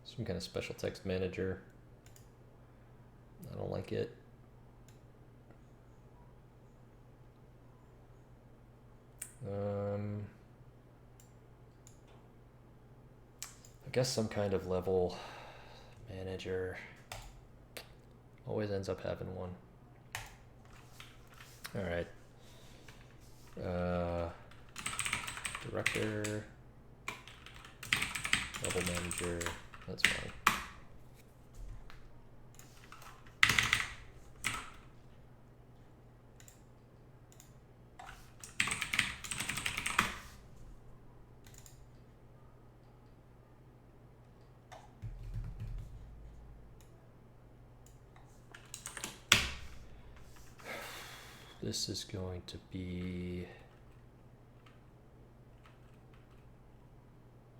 Some kind of special text manager. I don't like it. I guess some kind of level manager. Always ends up having one. All right. Director, level manager, that's fine. This is going to be,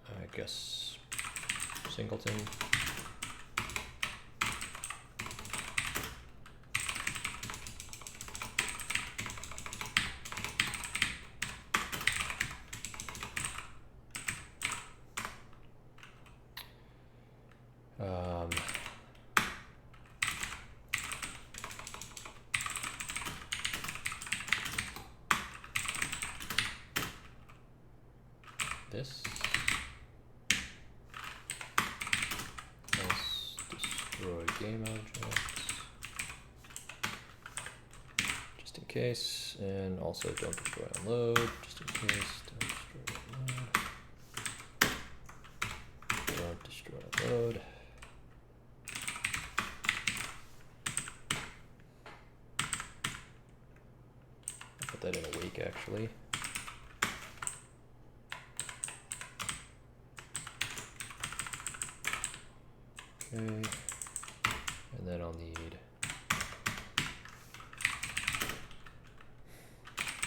I guess, singleton. This. Else destroy game objects. Just in case. And also don't destroy unload. Just in case. Don't destroy unload. Don't destroy unload. I'll put that in awake actually. Okay, and then I'll need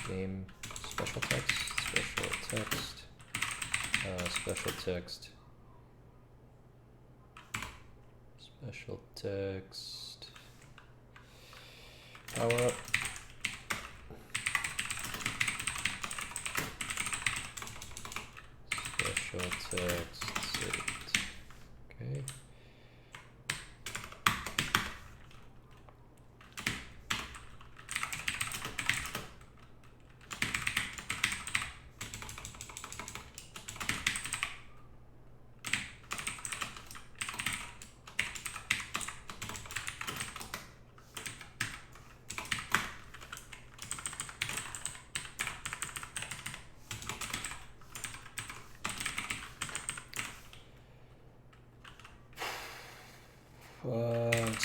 game special text, special text, power up. Special text saved. Okay.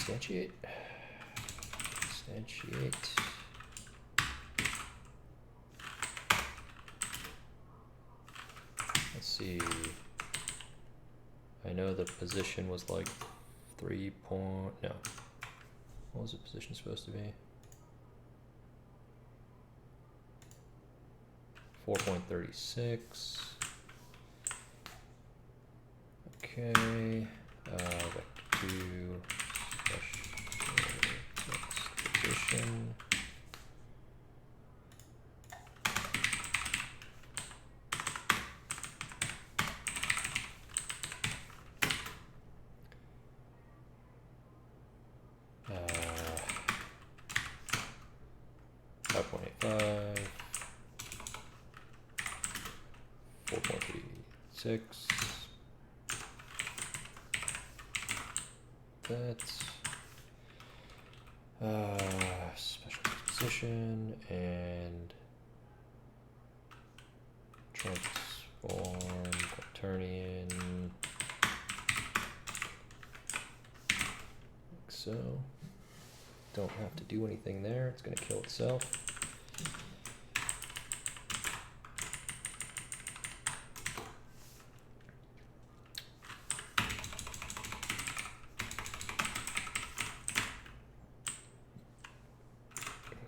Instantiate. Let's see. I know the position was like 3 point, no. What was the position supposed to be? 4.36. Okay, vector 2 special text position. Uh, 5.85, 4.36. That's special disposition and transform quaternion, like so. Don't have to do anything there, it's going to kill itself.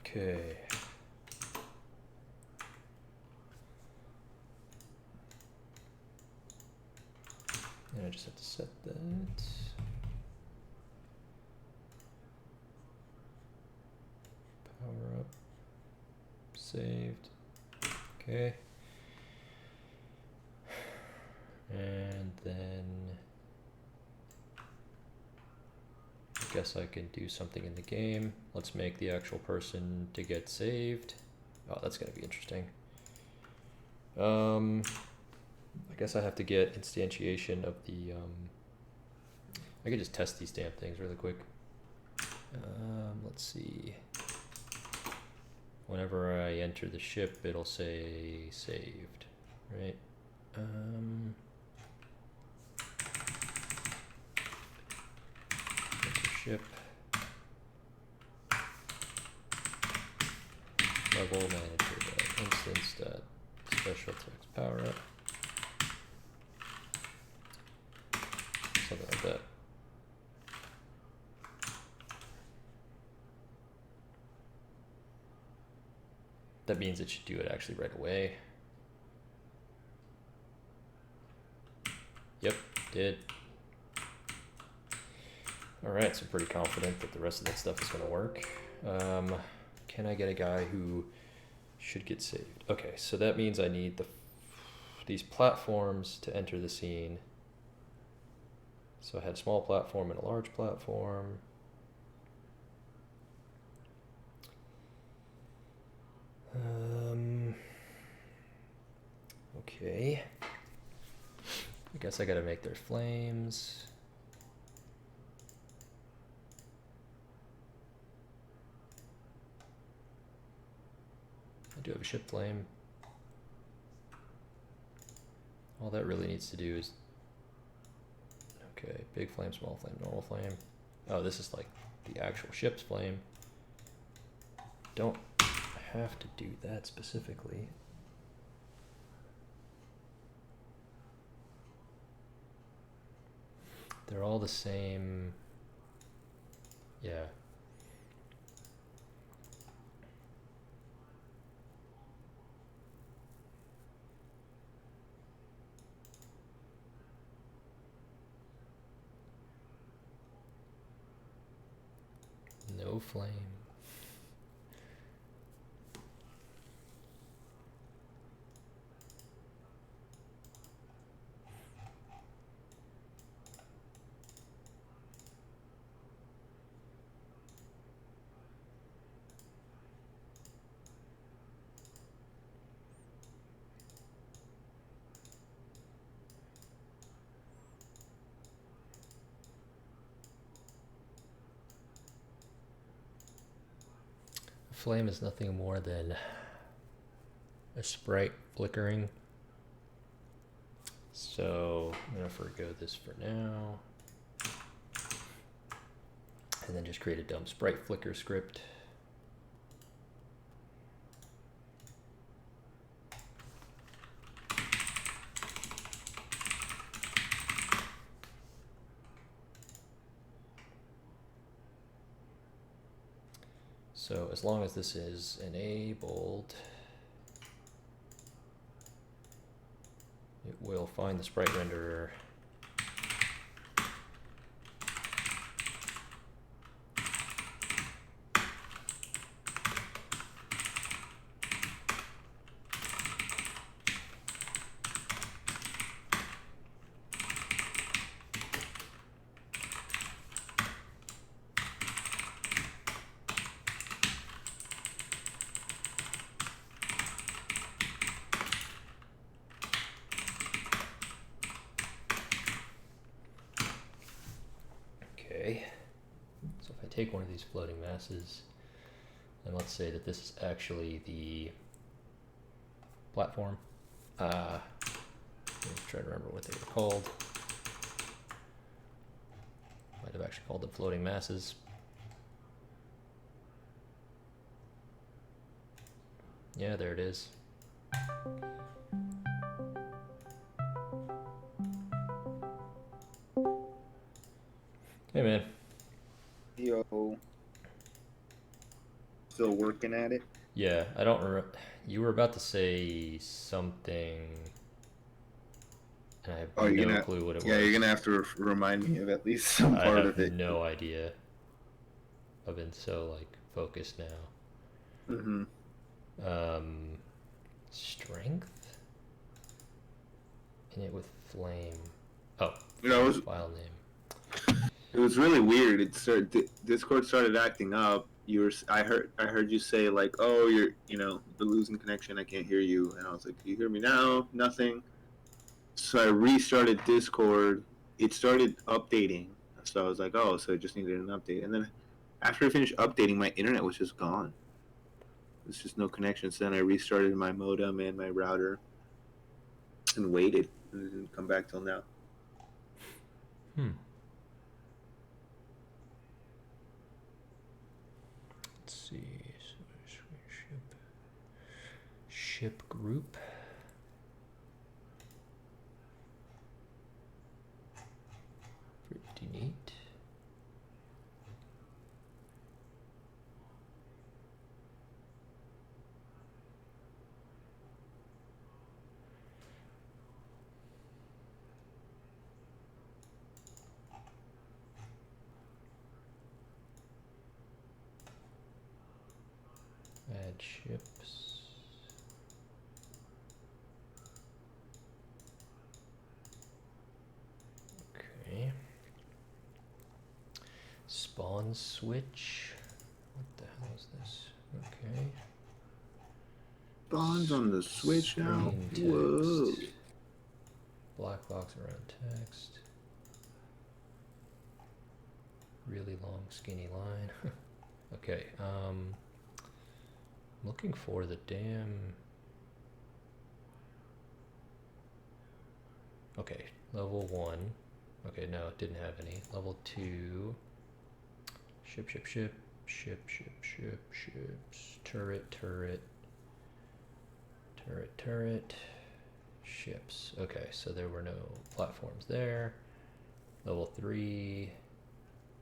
Okay. And I just have to set that. Power up. Saved. Okay. And then I guess I can do something in the game. Let's make the actual person to get saved. Oh, that's gonna be interesting. I guess I have to get instantiation of the I could just test these damn things really quick. Let's see. Whenever I enter the ship, it'll say saved, right? Enter ship. Level manager instance special text power up. Something like that. That means it should do it actually right away. Yep, did. Alright, so pretty confident that the rest of that stuff is going to work. Can I get a guy who should get saved? Okay, so that means I need these platforms to enter the scene. So I had a small platform and a large platform. Okay. I guess I gotta make their flames. I do have a ship flame. All that really needs to do is, okay, big flame, small flame, normal flame. Oh, this is like the actual ship's flame. Don't have to do that specifically. They're all the same. Yeah. No flame. Flame is nothing more than a sprite flickering. So I'm gonna forgo this for now. And then just create a dumb sprite flicker script. So as long as this is enabled, we'll find the sprite renderer. Okay, so if I take one of these floating masses, and let's say that this is actually the platform. Let me try to remember what they were called. Might have actually called them floating masses. Yeah, there it is. Hey man. Yo. Still working at it? Yeah, I don't remember. You were about to say something, and I have no clue what it was. Yeah, you're gonna have to remind me of at least some part of it. I have no idea. I've been so like focused now. Mm-hmm. Strength? In it with flame. Oh, file name. It was really weird. Discord started acting up. I heard you say like, "Oh, you're losing connection. I can't hear you." And I was like, "Do you hear me now?" Nothing. So I restarted Discord. It started updating. So I was like, "Oh, so it just needed an update." And then after I finished updating, my internet was just gone. There's just no connection. So then I restarted my modem and my router and waited. And it didn't come back till now. Let's see. Ship group. Pretty neat. Add ships. Okay. Spawn switch. What the hell is this? Okay. Spawns on the switch now. Whoa. Black box around text. Really long skinny line. Okay. Looking for the damn. Okay, level 1. Okay, no, it didn't have any. Level 2. Ships. Turret. Ships. Okay, so there were no platforms there. Level 3.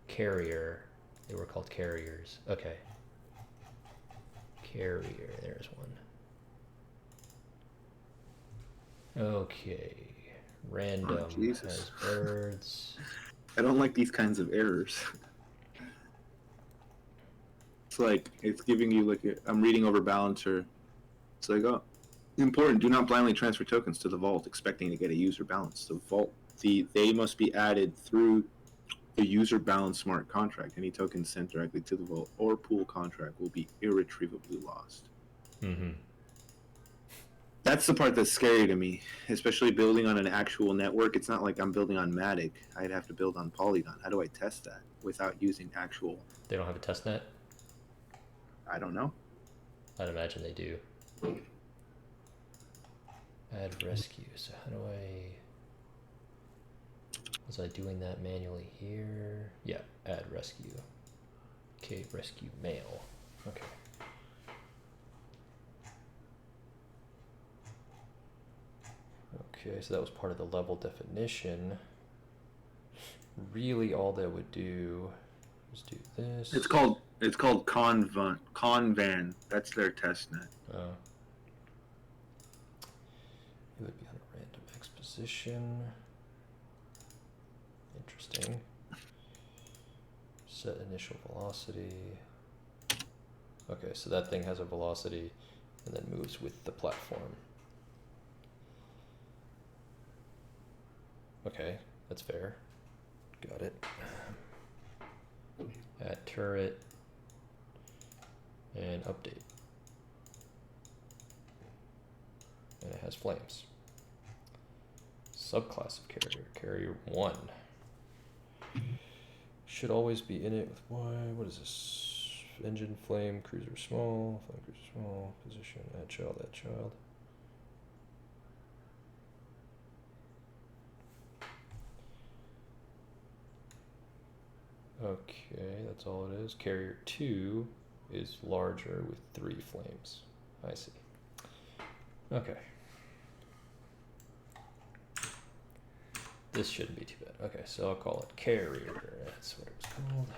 Carrier. They were called carriers. Okay. Carrier, there's one. Okay. Random has birds. I don't like these kinds of errors. It's like, it's giving you like, I'm reading over balancer. It's like, oh, important, do not blindly transfer tokens to the vault expecting to get a user balance. The vault, they must be added through the user balance smart contract. Any tokens sent directly to the vault or pool contract will be irretrievably lost. Mm-hmm. That's the part that's scary to me, especially building on an actual network. It's not like I'm building on Matic. I'd have to build on Polygon. How do I test that without using actual... They don't have a testnet? I don't know. I'd imagine they do. Add rescue. So how do I... Was I doing that manually here? Yeah, add rescue. Okay, rescue mail. Okay. Okay, so that was part of the level definition. Really, all that would do is do this. It's called Convan. That's their testnet. Oh. It would be on a random X position. Interesting. Set initial velocity. Okay, so that thing has a velocity and then moves with the platform. Okay, that's fair. Got it. Add turret and update. And it has flames. Subclass of carrier, carrier 1. Should always be in it with Y. What is this? Engine, flame, cruiser small, flame, cruiser small, position, add child, add child. Okay, that's all it is. Carrier 2 is larger with 3 flames. I see. Okay. This shouldn't be too bad. Okay, so I'll call it carrier. That's what it was called.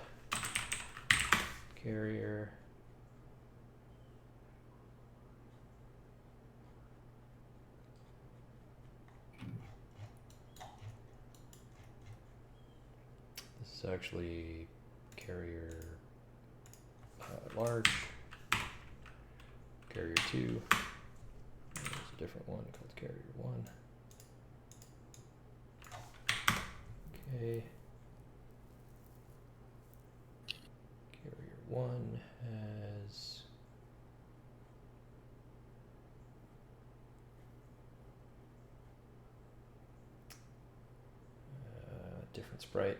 Carrier. This is actually carrier large. Carrier 2. There's a different one called carrier 1. Okay. Carrier 1 has different sprite.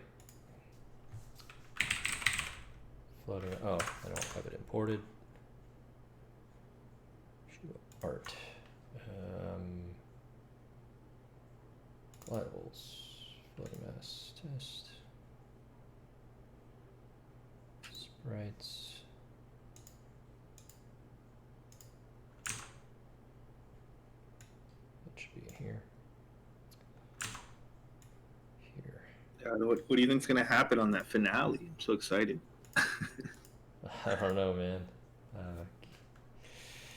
Floating. Oh, I don't have it imported. Art. Glidals. Floating mass test. Sprites. That should be here. Here. Yeah, what do you think's gonna happen on that finale? I'm so excited. I don't know, man.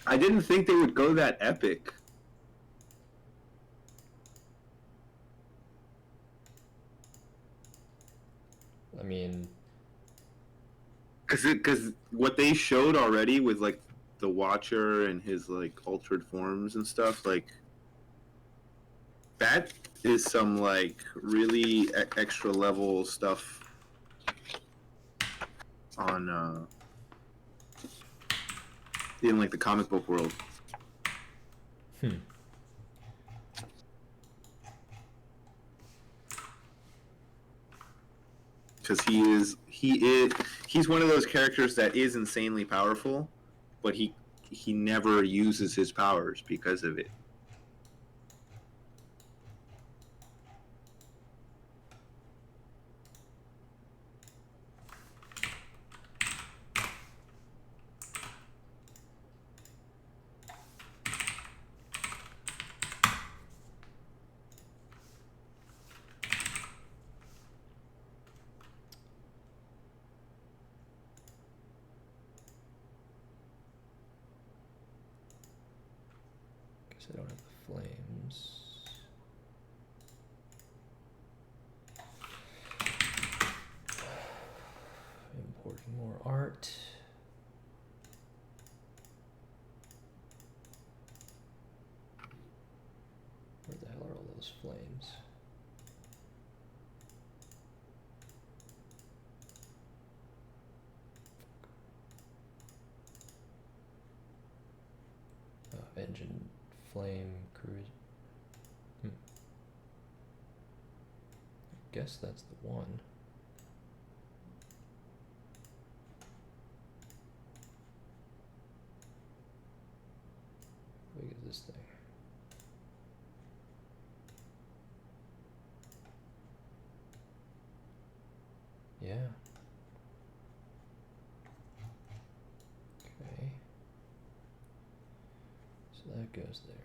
I didn't think they would go that epic. I mean, because what they showed already with like the Watcher and his like altered forms and stuff, like that is some like really extra level stuff on in like the comic book world. Because he's one of those characters that is insanely powerful, but he never uses his powers because of it. guess I don't have the flames. Importing more art. Where the hell are all those flames? Engine, flame, cruise. I guess that's the one. How big is this thing? Yeah. Okay. So that goes there.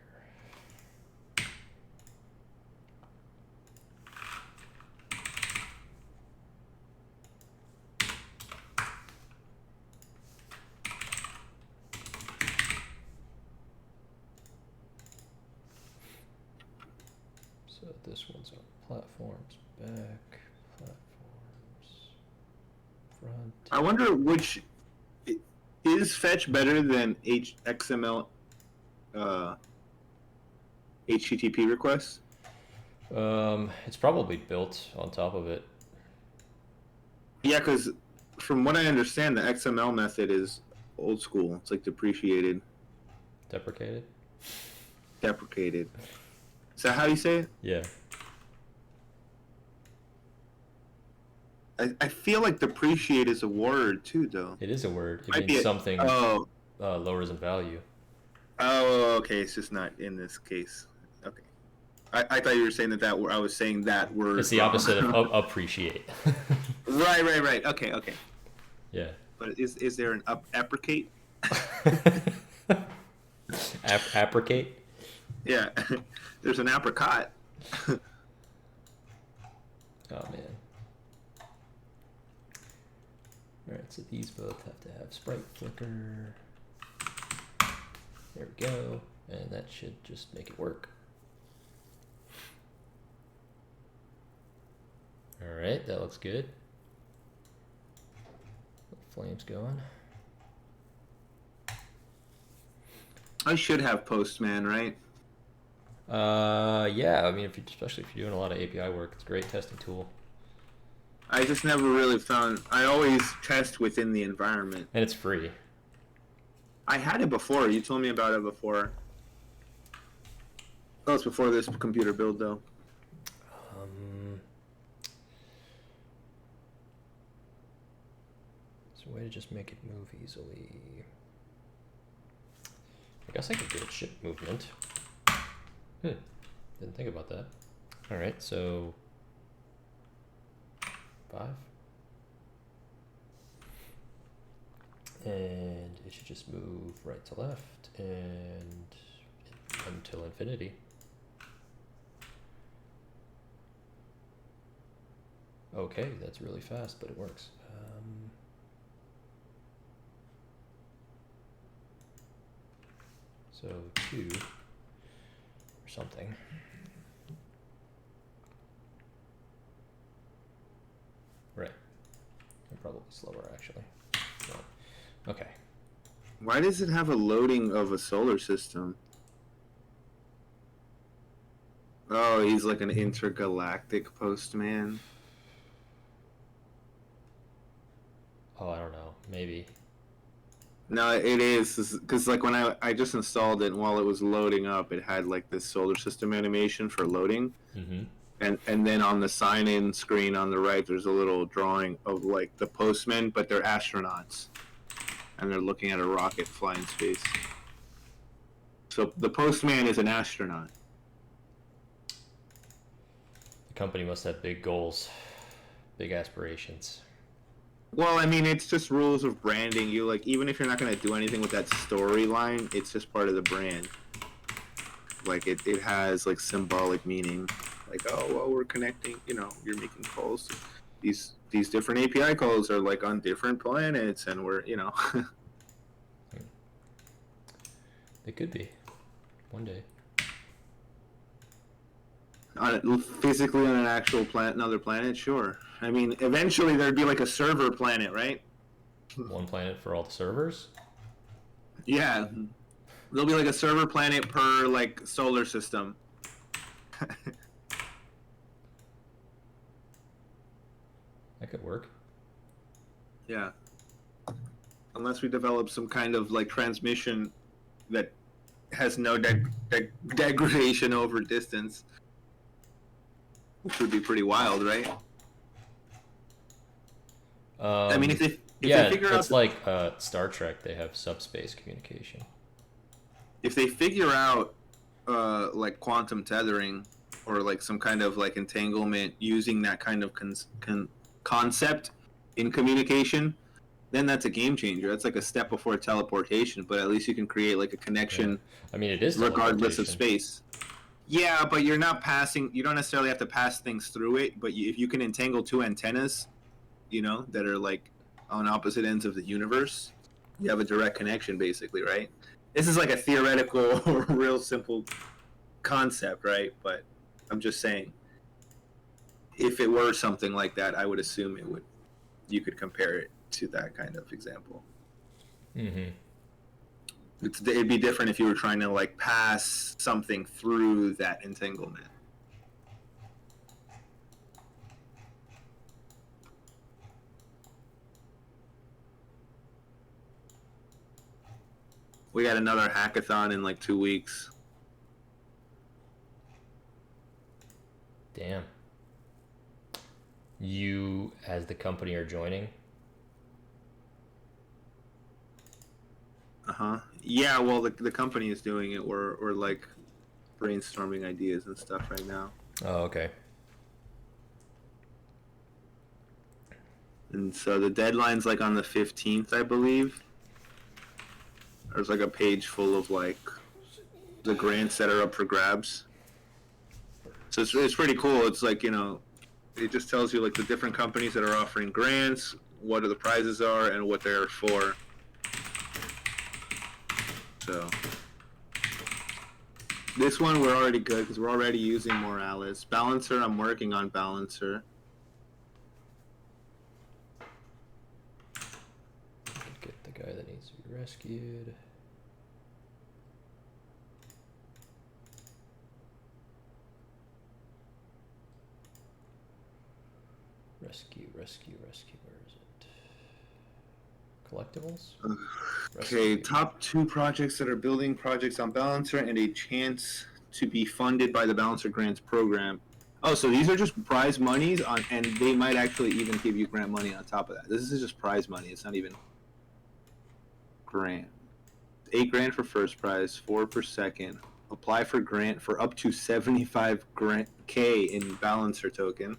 So this one's on platforms, back, platforms, front. I wonder which is fetch better than XML HTTP requests? It's probably built on top of it. Yeah, because from what I understand, the XML method is old school. It's like depreciated. Deprecated? Deprecated. Is that how you say it? Yeah. I feel like depreciate is a word too, though. It is a word. It Might means be something Oh, lowers in value. oh, okay. It's just not in this case. Okay. I thought you were saying that I was saying that word. It's the opposite of appreciate. Right. Okay. Yeah. But is there an appreciate? Appricate? Yeah. There's an apricot. Oh man. Alright, so these both have to have sprite flicker. There we go. And that should just make it work. Alright, that looks good. Flames going. I should have Postman, right? Yeah, I mean, especially if you're doing a lot of API work, it's a great testing tool. I just never really found. I always test within the environment. And it's free. I had it before. You told me about it before. That was before this computer build, though. There's a way to just make it move easily. I guess I could do a ship movement. Didn't think about that. Alright, so 5. And it should just move right to left and until infinity. Okay, that's really fast, but it works. So 2 or something. Right. And probably slower actually. So, okay. Why does it have a loading of a solar system? Oh, he's like an intergalactic postman. Oh, I don't know. Maybe. No, it is because like when I just installed it, and while it was loading up, it had like this solar system animation for loading, and then on the sign-in screen on the right, there's a little drawing of like the postmen, but they're astronauts, and they're looking at a rocket fly in space. So the postman is an astronaut. The company must have big goals, big aspirations. Well, I mean, it's just rules of branding. You like, even if you're not going to do anything with that storyline, it's just part of the brand. Like, it has like symbolic meaning. Like, oh, well, we're connecting. You know, you're making calls. These different API calls are like on different planets, and we're, you know. They could be, one day. Physically on an actual planet, another planet, sure. I mean, eventually there'd be like a server planet, right? One planet for all the servers? Yeah. There'll be like a server planet per like solar system. That could work. Yeah. Unless we develop some kind of like transmission that has no degradation over distance. Which would be pretty wild, right? I mean, if they figure out it's like Star Trek. They have subspace communication. If they figure out like quantum tethering or like some kind of like entanglement using that kind of concept in communication, then that's a game changer. That's like a step before teleportation, but at least you can create like a connection. Yeah. I mean, it is regardless of space. Yeah, but you're not passing. You don't necessarily have to pass things through it. But if you can entangle two antennas, you know, that are like on opposite ends of the universe, you have a direct connection, basically, right? This is like a theoretical, real simple concept, right? But I'm just saying, if it were something like that, I would assume it would. You could compare it to that kind of example. Mm-hmm. It'd be different if you were trying to like pass something through that entanglement. We got another hackathon in like 2 weeks. Damn. You, as the company, are joining? Yeah, well, the company is doing it. We're like brainstorming ideas and stuff right now. Oh, okay. And so the deadline's like on the 15th, I believe. There's like a page full of like the grants that are up for grabs. So it's pretty cool. It's like, you know, it just tells you like the different companies that are offering grants, what the prizes are, and what they're for. So this one we're already good because we're already using Morales. Balancer, I'm working on Balancer. Get the guy that needs to be rescued. Rescue. Where is it? Collectibles? Okay, Rescue. top 2 projects that are building projects on Balancer and a chance to be funded by the Balancer Grants program. Oh, so these are just prize monies on, and they might actually even give you grant money on top of that. This is just prize money. It's not even grant. 8 grand for first prize, 4 per second. Apply for grant for up to 75 K in Balancer token.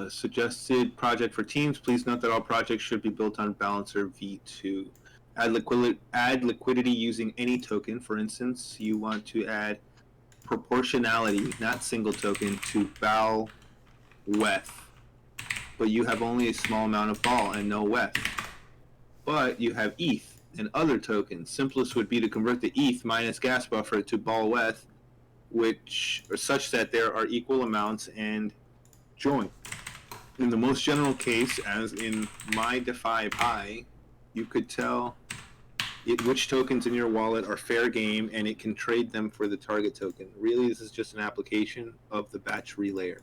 Suggested project for teams. Please note that all projects should be built on Balancer V2. Add liquidity using any token. For instance, you want to add proportionality, not single token, to Bal Weth. But you have only a small amount of Bal and no Weth. But you have ETH and other tokens. Simplest would be to convert the ETH minus gas buffer to Bal Weth, which are such that there are equal amounts, and join. In the most general case, as in my Defy Pi, you could tell it which tokens in your wallet are fair game, and it can trade them for the target token. Really, this is just an application of the batch relayer.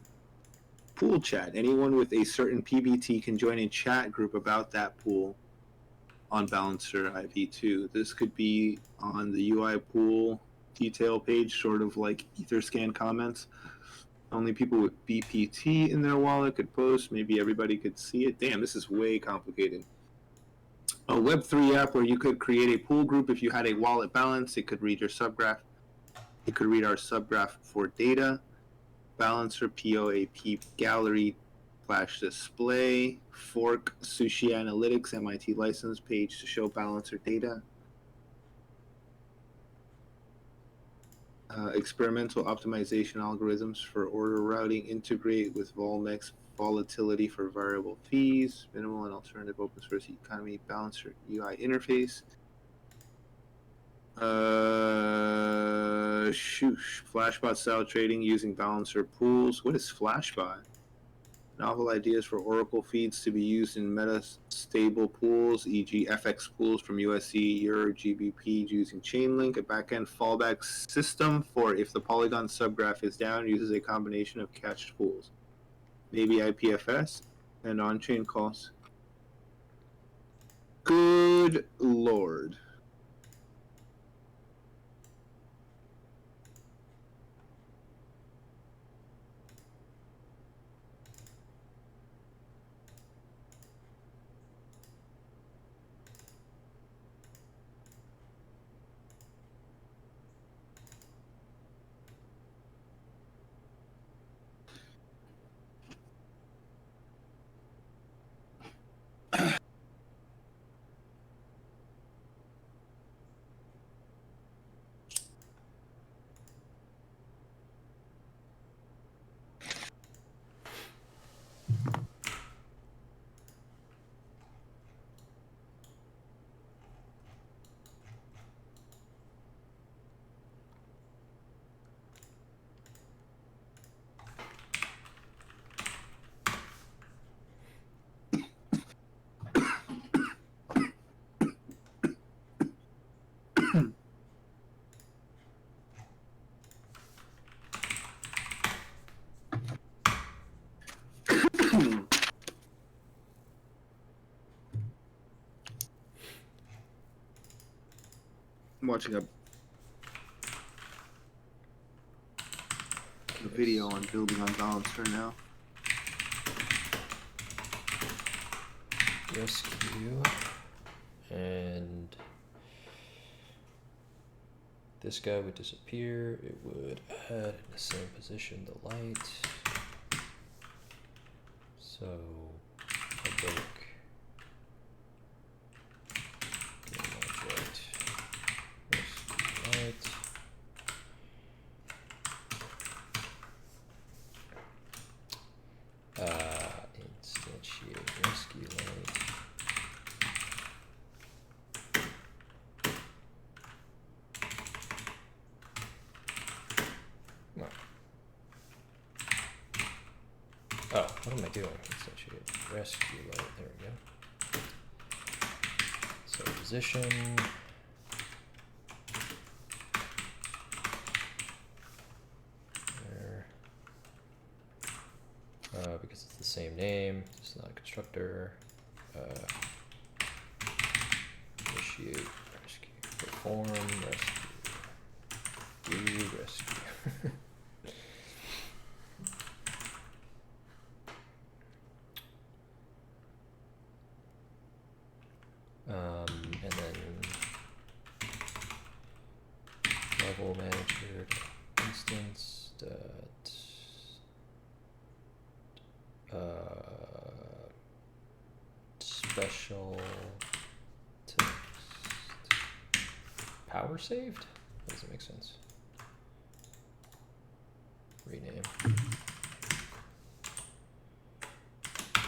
Pool chat. Anyone with a certain PBT can join a chat group about that pool on Balancer IV2. This could be on the UI pool detail page, sort of like Etherscan comments. Only people with BPT in their wallet could post. Maybe everybody could see it. Damn, this is way complicated. A Web3 app where you could create a pool group if you had a wallet balance. It could read your subgraph. It could read our subgraph for data. Balancer, POAP, gallery, flash display, fork, Sushi Analytics, MIT license page to show Balancer data. Experimental optimization algorithms for order routing, integrate with Volmex volatility for variable fees, minimal and alternative open source economy, Balancer UI interface. Flashbot style trading using Balancer pools. What is Flashbot? Novel ideas for Oracle feeds to be used in meta-stable pools, e.g. FX pools from USD, Euro, GBP using Chainlink. A backend fallback system for if the Polygon subgraph is down, uses a combination of cached pools. Maybe IPFS and on-chain calls. Good lord. I'm watching a video on building unbalanced right now. Rescue, and this guy would disappear. It would add in the same position the light. So public game object rescue light. Instantiate rescue light. Come on. Oh, what am I doing? Instantiate rescue light. There we go. So position. There. Because it's the same name, it's not a constructor. Initiate rescue. Perform rescue. Do rescue. And then level manager instance dot special text power saved? That doesn't make sense. Rename.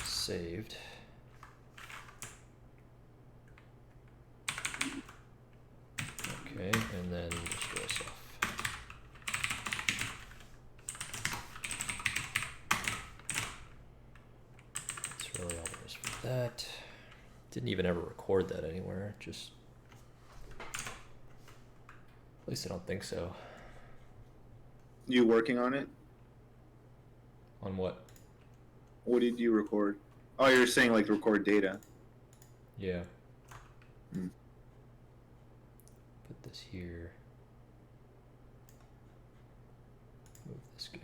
Saved. Okay, and then destroy self. That's really all there is for that. Didn't even ever record that anywhere, just, at least I don't think so. You working on it? On what? What did you record? Oh, you're saying like record data. Yeah. Mm. Put this here. Move this guy.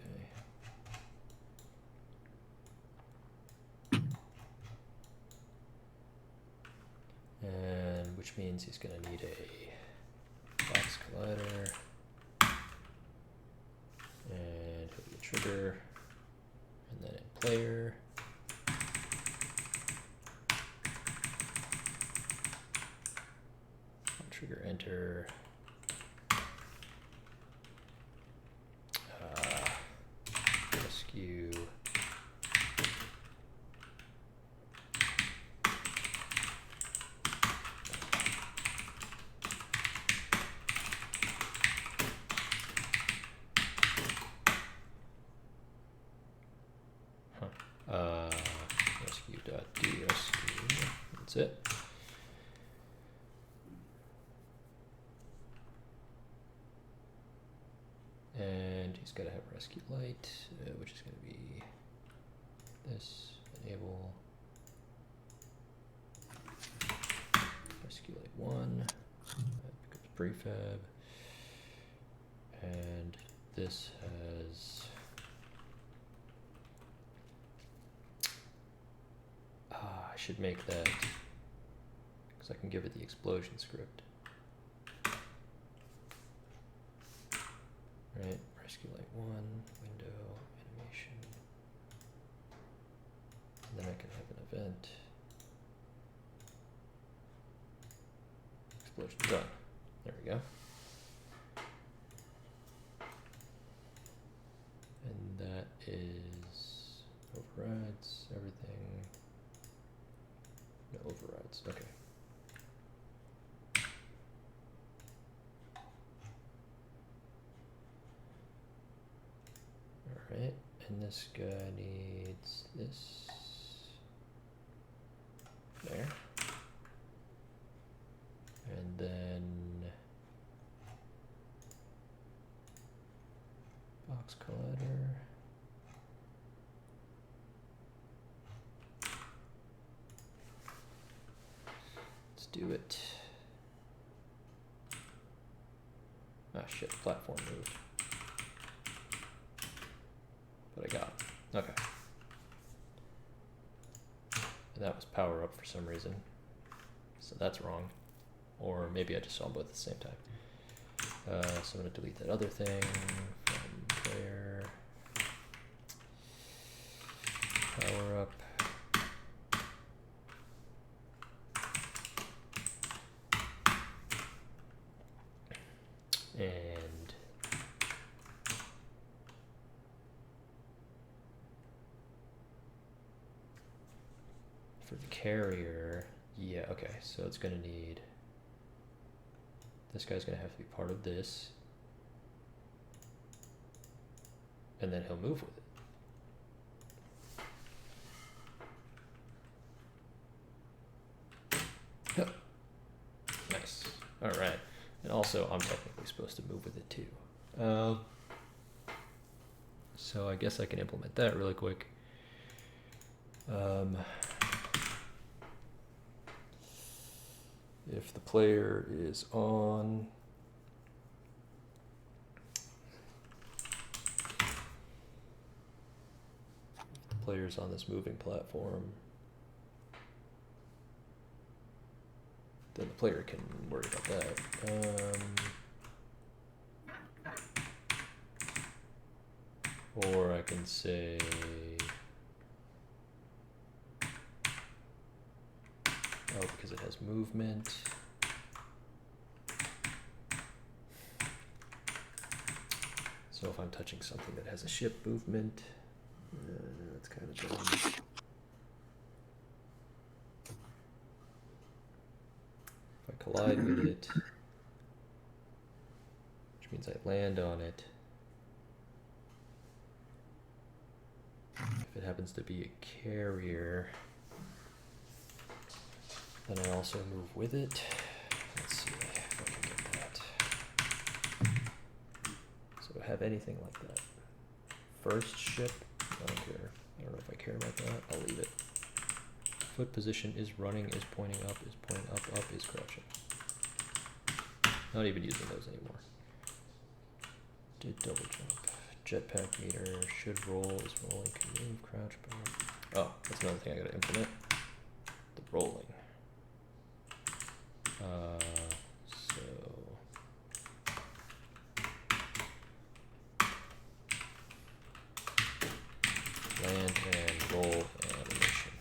And which means he's gonna need a box collider. And he'll be a trigger. And then a player. Trigger enter. Rescue. Rescue.drescue. That's it. And he's got to have rescue light, which is going to be this. Enable rescue light 1. That becomes prefab. And this has I should make that because I can give it the explosion script. Right, rescue light 1, window, animation. And then I can have an event. Explosion done. There we go. And that is overrides everything. No overrides, okay. Alright, and this guy needs this there. And then box collider. Let's do it. ship platform moved. But I got it. Okay. And that was power up for some reason. So that's wrong. Or maybe I just saw them both at the same time. So I'm going to delete that other thing from there. Power up. And for the carrier, yeah, okay, so it's going to need, this guy's going to have to be part of this, and then he'll move with it. Yep. Nice. All right. And also, I'm technically supposed to move with it too. So I guess I can implement that really quick. If the player is on this moving platform, then the player can worry about that. Or I can say, oh, because it has movement. So if I'm touching something that has a ship movement, that's kind of dumb. If I collide with it, which means I land on it. If it happens to be a carrier, then I also move with it. Let's see if I can get that. So have anything like that. First ship, I don't care. I don't know if I care about that. I'll leave it. Foot position is running, is pointing up, up, is crouching. Not even using those anymore. Did double jump. Jetpack meter, should roll, is rolling, can move, crouch, boom. Oh, that's another thing I gotta implement. The rolling. So land and roll animation.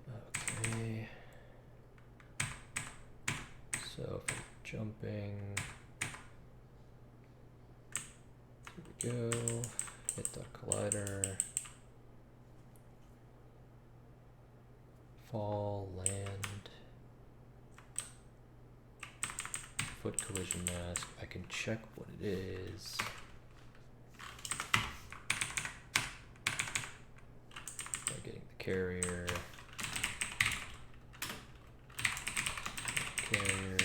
Okay. So if I'm jumping, here we go. Hit the collider. Fall, land, foot collision mask. I can check what it is. By getting the carrier. Carrier.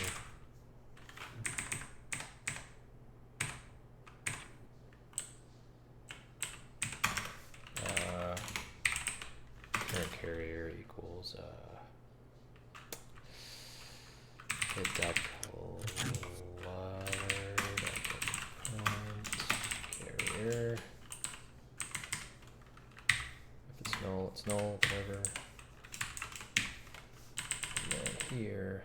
Current carrier equals hit that collider, carrier. If it's null, it's null, whatever. And then here,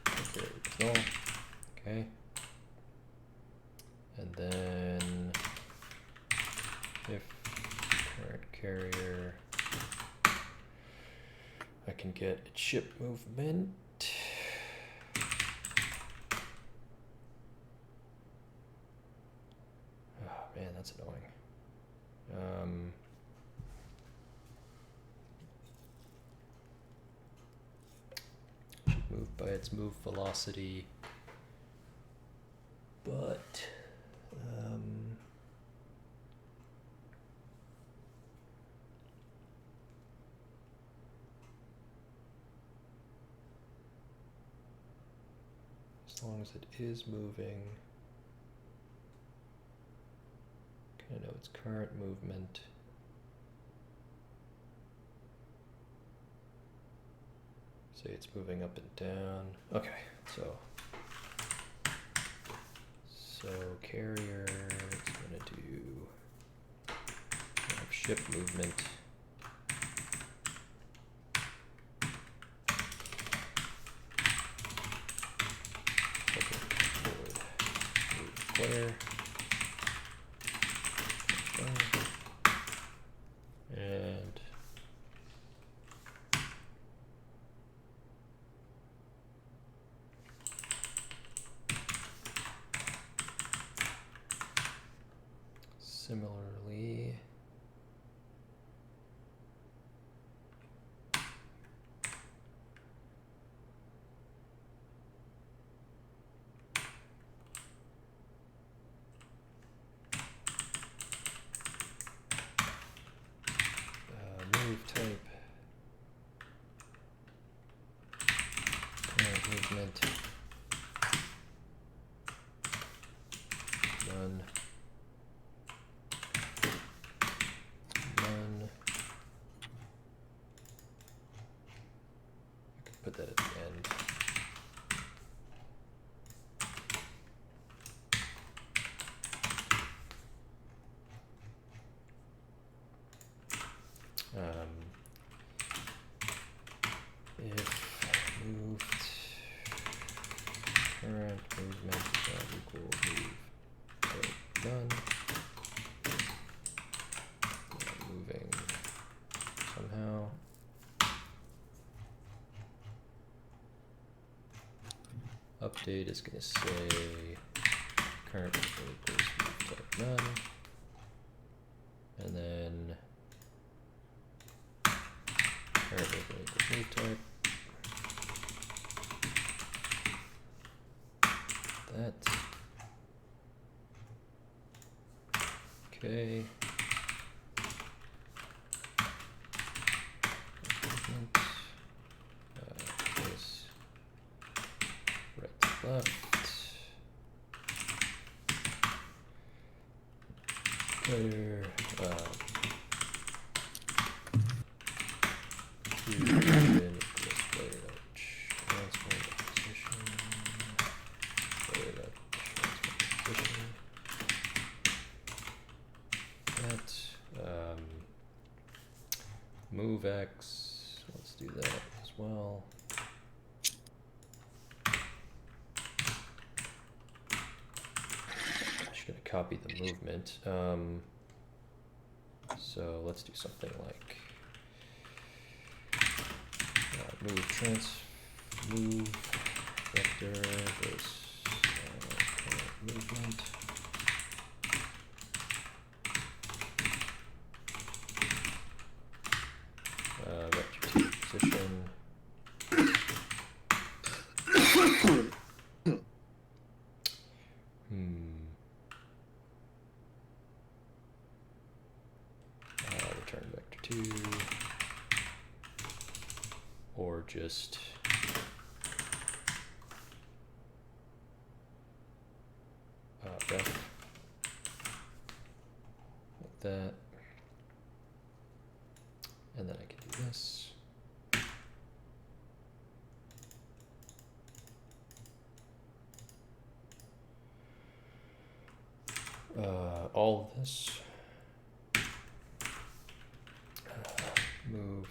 carrier is null. Okay. And then if current carrier, I can get its ship movement. Oh man, that's annoying. Should move by its move velocity, but as long as it is moving, kind of know its current movement. say it's moving up and down. Okay, so carrier, it's gonna do ship movement. Okay, forward, move square. And similarly, move type, current movement, none, none. I could put that at the end. If moved current movement equal move done. Moving somehow. Update is going to say current movement equals move type none. And then current movement equals move type. That. Okay. Movement. This right to left. Clear. Move X, let's do that as well. Just gonna copy the movement. So let's do something like move vector goes movement. Vector T position. Return vector 2. Or just ref like that. And then I can do this. All of this. Move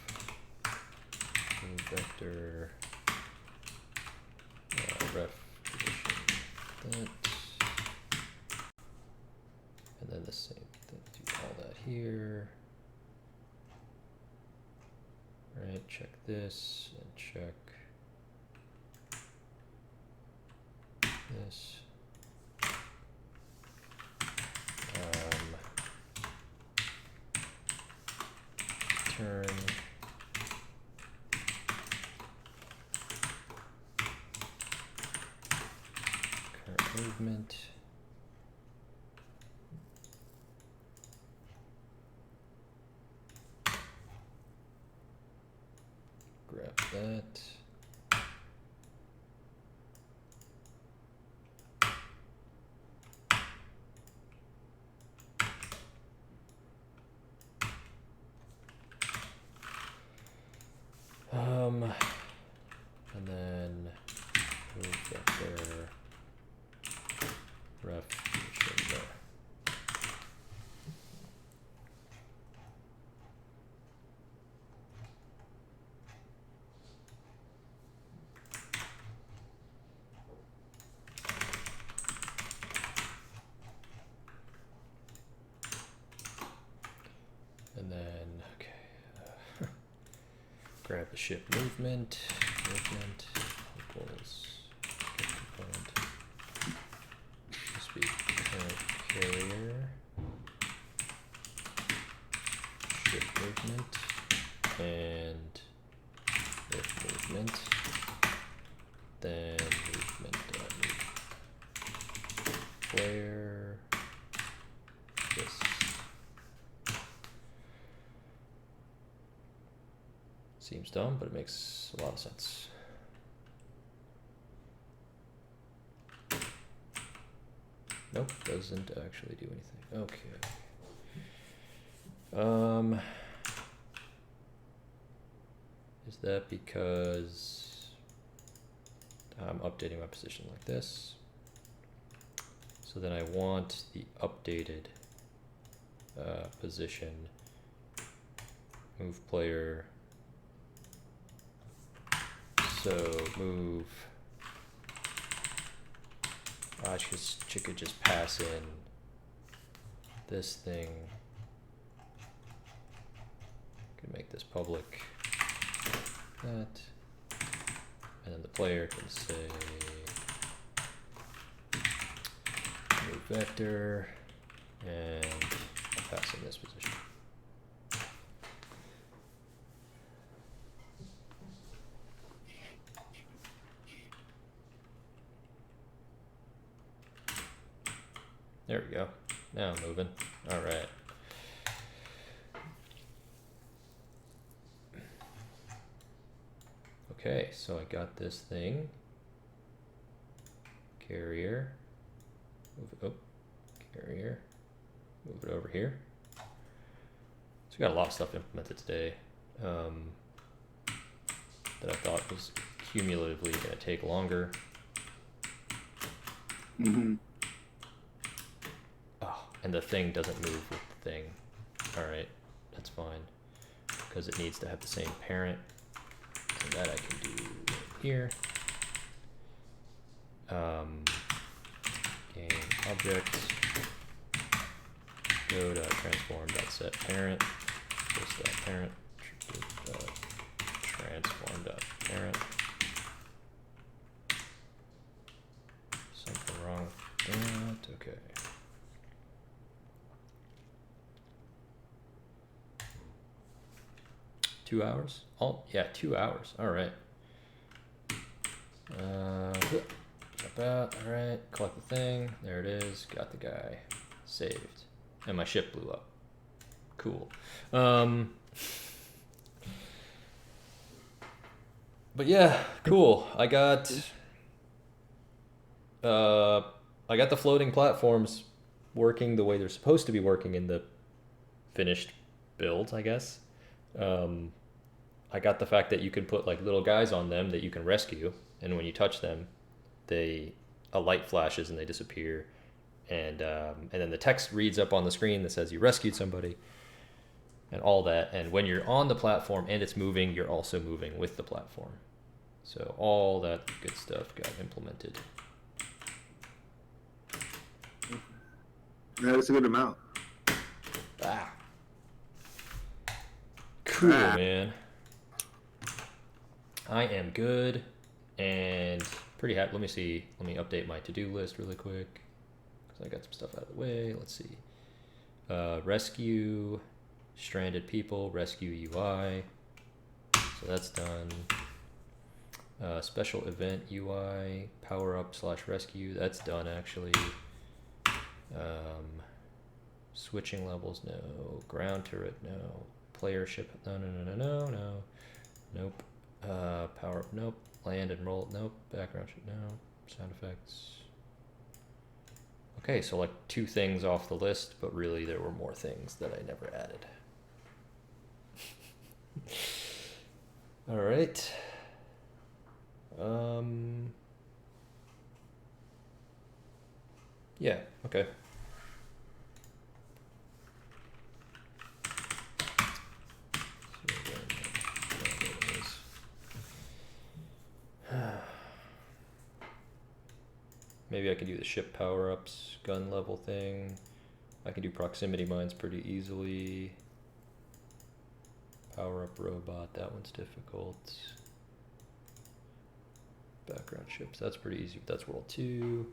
vector ref position that. And then the same thing, do all that here. Right, check this and check this. Turn current movement. Grab that. grab the ship movement equals ship component. This be current carrier, ship movement, and if movement, then movement player this. Seems dumb, but it makes a lot of sense. Nope, doesn't actually do anything. Okay. Is that because I'm updating my position like this? So then I want the updated position, move player. So move. I could just pass in this thing. Can make this public. That, and then the player can say move vector, and I'll pass in this position. There we go. Now I'm moving. All right. Okay, so I got this thing. Carrier. Move it up. Carrier. Move it over here. So we got a lot of stuff implemented today that I thought was cumulatively going to take longer. Mm-hmm. Oh, and the thing doesn't move with the thing. All right, that's fine because it needs to have the same parent. And that I can do here. Game object. Go to transform.set parent. Just that parent. Transform.parent. Something wrong with that. Okay. $2 hours? Oh, yeah, 2 hours. All right. Jump out. All right. Collect the thing. There it is. Got the guy. Saved. And my ship blew up. Cool. But yeah, cool. I got the floating platforms working the way they're supposed to be working in the finished build, I guess. I got the fact that you can put like little guys on them that you can rescue, and when you touch them, a light flashes and they disappear, and then the text reads up on the screen that says you rescued somebody, and all that. And when you're on the platform and it's moving, you're also moving with the platform. So all that good stuff got implemented. That's a good amount. Ah. Cool, man. I am good and pretty happy. Let me see. Let me update my to-do list really quick because I got some stuff out of the way. Let's see. Rescue stranded people, rescue UI. So that's done. Special event UI, power up / rescue. That's done actually. Switching levels, no. Ground turret, no. Player ship, no. Nope. Power up, nope. Land and roll, nope. Background ship, no. Sound effects. Okay, so like 2 things off the list, but really there were more things that I never added. All right. Yeah, okay. Maybe I can do the ship power-ups, gun level thing. I can do proximity mines pretty easily. Power up robot, that one's difficult. Background ships, that's pretty easy. That's world 2.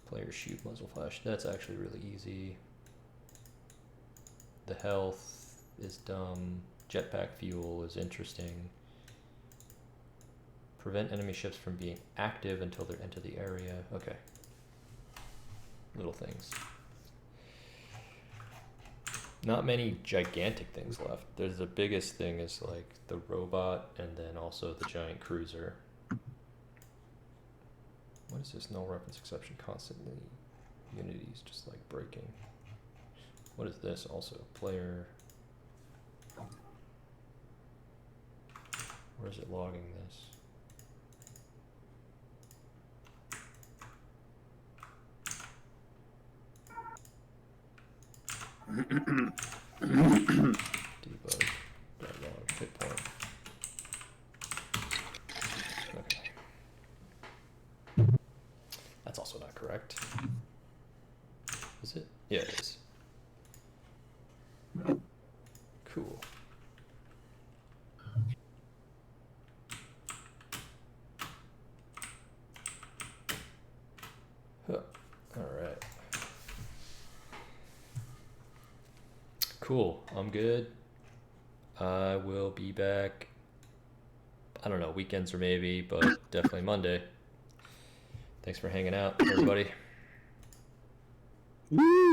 Player shoot muzzle flash, that's actually really easy. The health is dumb. Jetpack fuel is interesting. Prevent enemy ships from being active until they enter the area. Okay. Little things. Not many gigantic things left. There's the biggest thing is like the robot and then also the giant cruiser. What is this null reference exception constantly? Unity's just like breaking. What is this also? Player. Where is it logging this? Debug. Log hit point. Okay. That's also not correct. Is it? Yeah, it is. Cool. Huh. All right. Cool. I'm good. I will be back. I don't know, weekends or maybe, but definitely Monday. Thanks for hanging out, everybody. Woo!